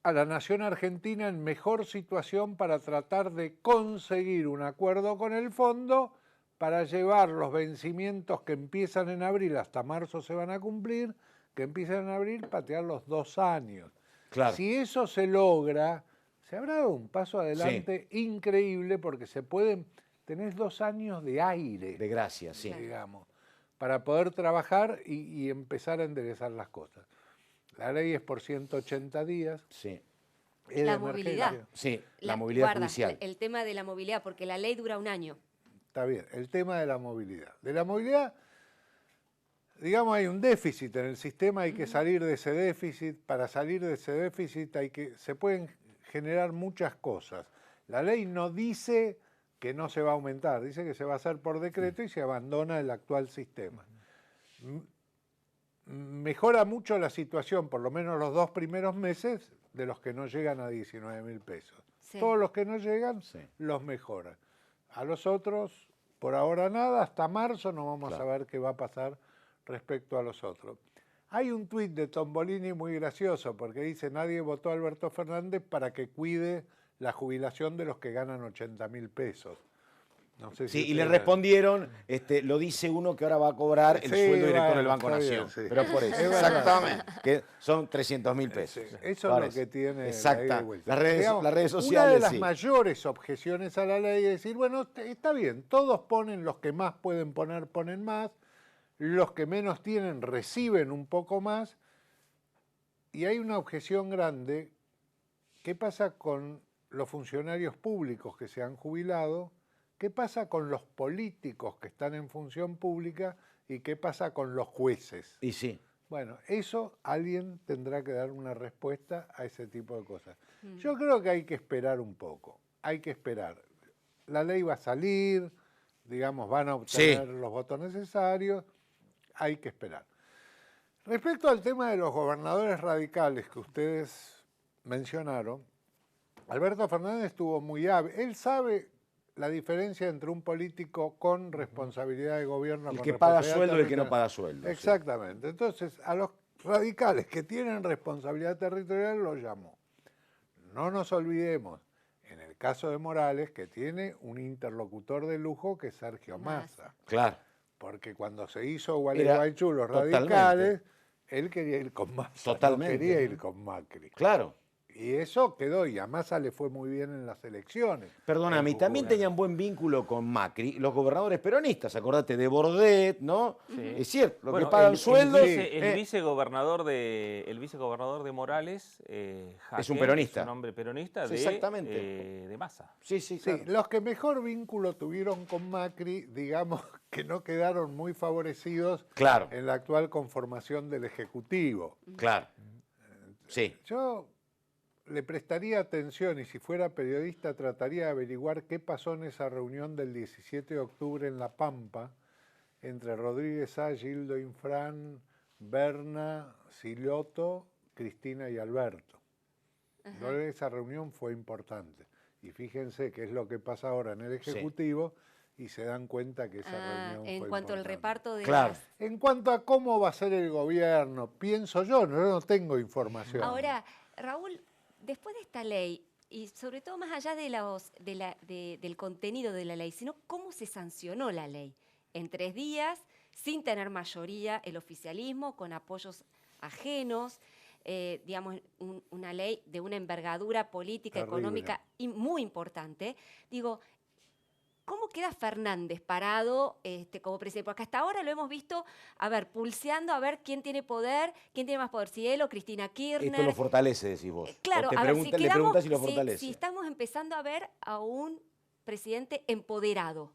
K: a la nación argentina en mejor situación para tratar de conseguir un acuerdo con el fondo para llevar los vencimientos que empiezan en abril, hasta marzo se van a cumplir, que empiezan en abril, patear los 2 años.
A: Claro.
K: Si eso se logra, se habrá dado un paso adelante increíble porque tenés 2 años de aire.
A: De gracia, sí.
K: Digamos, para poder trabajar y empezar a enderezar las cosas. La ley es por 180 días.
A: Sí.
K: Es
B: la movilidad.
A: Sí, la movilidad judicial.
B: El tema de la movilidad, porque la ley dura 1 año.
K: Está bien, el tema de la movilidad. De la movilidad, digamos, hay un déficit en el sistema, hay que salir de ese déficit. Para salir de ese déficit se pueden generar muchas cosas. La ley no dice que no se va a aumentar, dice que se va a hacer por decreto y se abandona el actual sistema. Mejora mucho la situación, por lo menos los 2 primeros meses, de los que no llegan a 19.000 pesos. Sí. Todos los que no llegan, los mejoran. A los otros, por ahora nada, hasta marzo no vamos a ver qué va a pasar respecto a los otros. Hay un tuit de Tombolini muy gracioso, porque dice, nadie votó a Alberto Fernández para que cuide la jubilación de los que ganan 80.000 pesos. No sé si
A: y le respondieron, lo dice uno que ahora va a cobrar el sueldo director del Banco Nación. Pero por eso, exactamente, que son 300.000 pesos.
K: Eso es lo que tiene
A: las redes sociales.
K: Una de las mayores objeciones a la ley es decir, bueno, está bien, todos ponen, los que más pueden poner, ponen más, los que menos tienen reciben un poco más, y hay una objeción grande, ¿qué pasa con los funcionarios públicos que se han jubilado? ¿Qué pasa con los políticos que están en función pública y qué pasa con los jueces?
A: Y sí.
K: Bueno, eso alguien tendrá que dar una respuesta a ese tipo de cosas. Yo creo que hay que esperar un poco, hay que esperar. La ley va a salir, digamos, van a obtener los votos necesarios, hay que esperar. Respecto al tema de los gobernadores radicales que ustedes mencionaron, Alberto Fernández estuvo muy hábil. Él sabe la diferencia entre un político con responsabilidad de gobierno...
A: El que paga sueldo y el que no paga sueldo.
K: Exactamente. Sí. Entonces, a los radicales que tienen responsabilidad territorial los llamó. No nos olvidemos, en el caso de Morales, que tiene un interlocutor de lujo que es Sergio Massa.
A: Claro.
K: Porque cuando se hizo Gualeguaychú los radicales, él quería ir con Massa.
A: Totalmente.
K: No quería ir con Macri.
A: Claro.
K: Y eso quedó, y a Massa le fue muy bien en las elecciones.
A: Perdóname, también tenían buen vínculo con Macri, los gobernadores peronistas, acordate de Bordet, ¿no? Sí. Es cierto, lo que pagan sueldos...
C: El vicegobernador de Morales, Jaque,
A: es un peronista.
C: Es un hombre peronista de Massa.
K: Sí, claro. Los que mejor vínculo tuvieron con Macri, digamos que no quedaron muy favorecidos en la actual conformación del Ejecutivo.
A: Claro, sí.
K: Yo le prestaría atención y si fuera periodista trataría de averiguar qué pasó en esa reunión del 17 de octubre en La Pampa entre Rodríguez A, Gildo Infran, Berna, Silioto, Cristina y Alberto. Esa reunión fue importante. Y fíjense qué es lo que pasa ahora en el Ejecutivo y se dan cuenta que esa reunión fue importante.
B: En cuanto al reparto de...
K: En cuanto a cómo va a ser el gobierno, pienso yo no tengo información.
B: Ahora, Raúl... Después de esta ley, y sobre todo más allá del contenido de la ley, sino cómo se sancionó la ley. En 3 días, sin tener mayoría, el oficialismo, con apoyos ajenos, digamos, una ley de una envergadura política, económica y muy importante. Digo, ¿cómo queda Fernández parado como presidente? Porque hasta ahora lo hemos visto, a ver, pulseando a ver quién tiene poder, quién tiene más poder, si él o Cristina Kirchner.
A: Esto lo fortalece, decís vos.
B: Claro,
A: a ver, le preguntás si lo fortalece.
B: Si estamos empezando a ver a un presidente empoderado,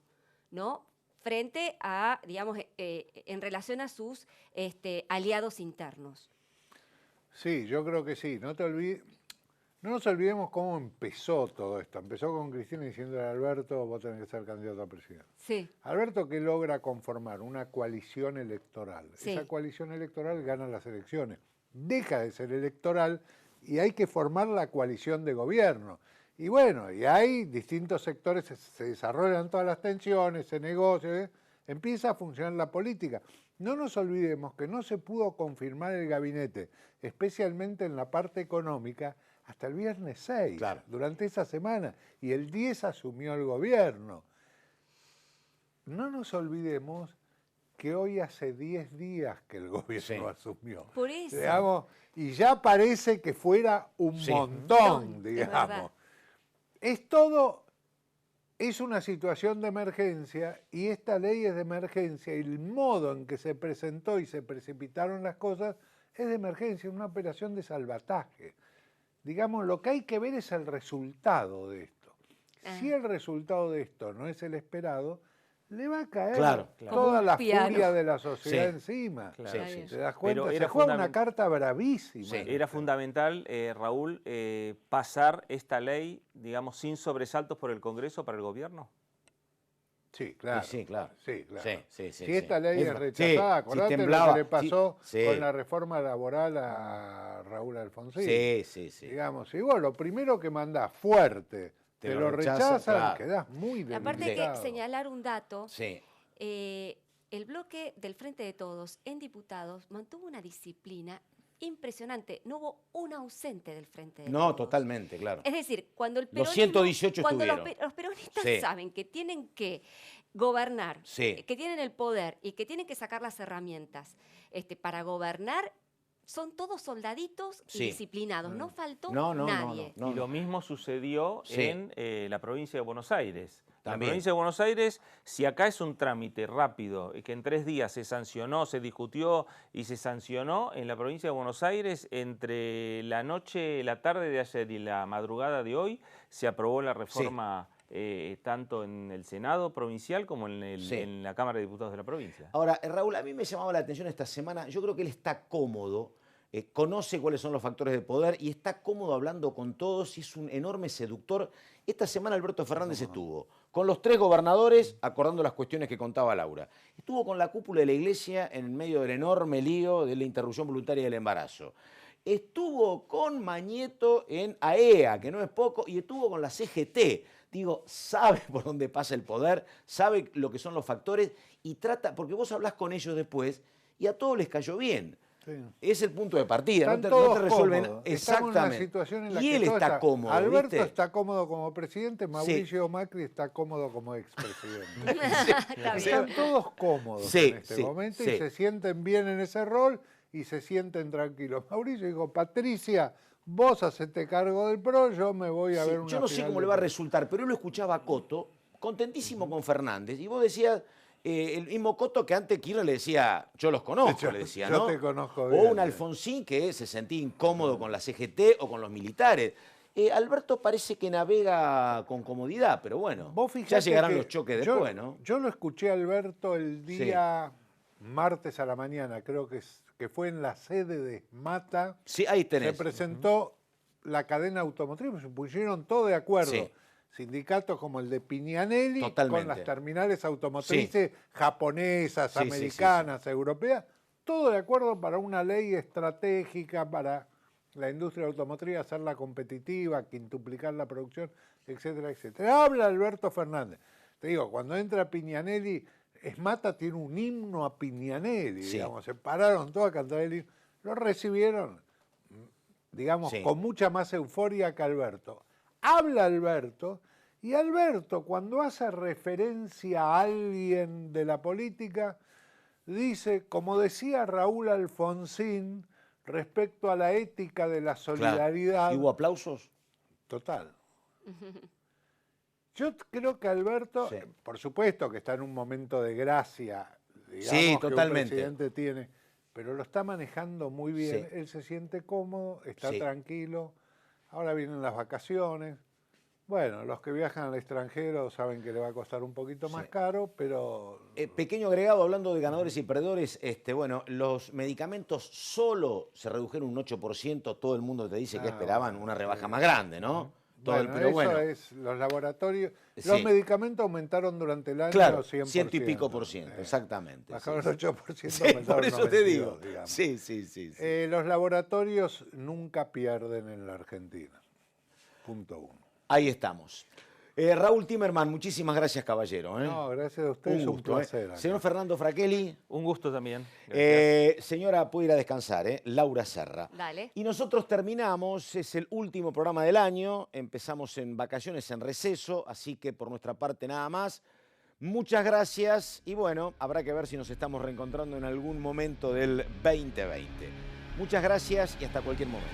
B: ¿no? Frente a, digamos, en relación a sus aliados internos.
K: Sí, yo creo que sí. No nos olvidemos cómo empezó todo esto. Empezó con Cristina diciéndole a Alberto, vos tenés que ser candidato a presidente.
B: Sí.
K: Alberto, que logra conformar una coalición electoral.
B: Sí.
K: Esa coalición electoral gana las elecciones. Deja de ser electoral y hay que formar la coalición de gobierno. Y bueno, y hay distintos sectores, se desarrollan todas las tensiones, se negocia, empieza a funcionar la política. No nos olvidemos que no se pudo confirmar el gabinete, especialmente en la parte económica, hasta el viernes 6, claro, durante esa semana, y el 10 asumió el gobierno. No nos olvidemos que hoy hace 10 días que el gobierno asumió.
B: Por eso.
K: Digamos, y ya parece que fuera un montón, digamos. Es una situación de emergencia y esta ley es de emergencia y el modo en que se presentó y se precipitaron las cosas es de emergencia, una operación de salvataje. Digamos, lo que hay que ver es el resultado de esto. Si el resultado de esto no es el esperado, le va a caer toda la furia de la sociedad encima.
C: Claro.
K: ¿Te das cuenta? Se juega una carta bravísima.
C: Sí. Era fundamental, Raúl, pasar esta ley, digamos, sin sobresaltos por el Congreso para el gobierno.
K: Sí, claro.
A: Sí, claro.
K: Sí, claro.
A: Sí,
K: si esta ley es rechazada, acordate lo que le pasó con la reforma laboral a Raúl Alfonsín.
A: Sí.
K: Digamos, y vos lo primero que mandás fuerte, te lo rechazan, quedás muy debilitado.
B: Aparte que señalar un dato,
A: sí.
B: El bloque del Frente de Todos en diputados mantuvo una disciplina impresionante. No hubo un ausente del Frente de Todos.
A: No, totalmente, claro.
B: Es decir, cuando el peronismo,
A: los 118
B: cuando
A: estuvieron.
B: los peronistas saben que tienen que gobernar, que tienen el poder y que tienen que sacar las herramientas para gobernar, son todos soldaditos y disciplinados. No faltó nadie.
C: Y lo mismo sucedió en la provincia de Buenos Aires.
A: También.
C: En la provincia de Buenos Aires, si acá es un trámite rápido y que en 3 días se sancionó, se discutió y se sancionó, en la provincia de Buenos Aires, entre la noche, la tarde de ayer y la madrugada de hoy, se aprobó la reforma tanto en el Senado provincial como en la Cámara de Diputados de la provincia.
A: Ahora, Raúl, a mí me llamaba la atención esta semana, yo creo que él está cómodo, conoce cuáles son los factores de poder y está cómodo hablando con todos y es un enorme seductor. Esta semana Alberto Fernández estuvo con los 3 gobernadores acordando las cuestiones que contaba Laura. Estuvo con la cúpula de la Iglesia en medio del enorme lío de la interrupción voluntaria del embarazo. Estuvo con Mañeto en AEA, que no es poco, y estuvo con la CGT. Digo, sabe por dónde pasa el poder, sabe lo que son los factores y trata, porque vos hablás con ellos después y a todos les cayó bien.
K: Sí.
A: Es el punto de partida,
K: no
A: te resuelven
K: cómodos.
A: exactamente.
K: Estamos en una situación en la
A: y
K: que
A: él está cómodo.
K: Alberto
A: ¿viste?
K: está cómodo como presidente, Mauricio Macri está cómodo como expresidente. Están todos cómodos en este momento y se sienten bien en ese rol y se sienten tranquilos. Mauricio dijo, Patricia, vos hacete cargo del PRO, yo me voy a ver una
A: Yo no sé cómo le va a resultar, pero él lo escuchaba a Coto, contentísimo con Fernández, y vos decías, el mismo Coto que antes Kirchner le decía, yo los conozco, le decía, ¿no?
K: Yo te conozco bien.
A: O un Alfonsín que se sentía incómodo con la CGT o con los militares. Alberto parece que navega con comodidad, pero bueno, ya llegarán los choques después, ¿no?
K: Yo lo escuché a Alberto el día martes a la mañana, creo que fue en la sede de Mata.
A: Sí, ahí tenés.
K: Se presentó la cadena automotriz, se pusieron todos de acuerdo. Sí. Sindicatos como el de Piñanelli, con las terminales automotrices japonesas, americanas, europeas, todo de acuerdo para una ley estratégica para la industria automotriz, hacerla competitiva, quintuplicar la producción, etcétera, etcétera. Habla Alberto Fernández. Te digo, cuando entra Piñanelli, Esmata tiene un himno a Piñanelli, digamos, se pararon todos a cantar el himno. Lo recibieron, digamos, con mucha más euforia que Alberto. habla Alberto, y Alberto, cuando hace referencia a alguien de la política, dice, como decía Raúl Alfonsín, respecto a la ética de la solidaridad.
A: Claro. ¿Y hubo aplausos?
K: Total. Yo creo que Alberto, por supuesto que está en un momento de gracia, digamos,
A: totalmente.
K: Que un presidente tiene, pero lo está manejando muy bien. Él se siente cómodo, está tranquilo. Ahora vienen las vacaciones. Bueno, los que viajan al extranjero saben que le va a costar un poquito más caro, pero...
A: pequeño agregado, hablando de ganadores y perdedores, bueno, los medicamentos solo se redujeron un 8%, todo el mundo te dice que esperaban una rebaja más grande, ¿no?
K: Eso es, los laboratorios... Los medicamentos aumentaron durante el año 100%.
A: 100 y pico por ciento, exactamente.
K: Bajaron el 8%, aumentaron
A: por eso
K: 92,
A: te digo.
K: Digamos.
A: Sí.
K: Los laboratorios nunca pierden en la Argentina. Punto 1.
A: Ahí estamos. Raúl Timerman, muchísimas gracias, caballero.
K: No, gracias a usted, es un placer.
A: Señor Fernando Fraquelli.
C: Un gusto también.
A: Señora, puede ir a descansar, Laura Serra.
B: Dale.
A: Y nosotros terminamos, es el último programa del año, empezamos en vacaciones, en receso, así que por nuestra parte nada más. Muchas gracias y bueno, habrá que ver si nos estamos reencontrando en algún momento del 2020. Muchas gracias y hasta cualquier momento.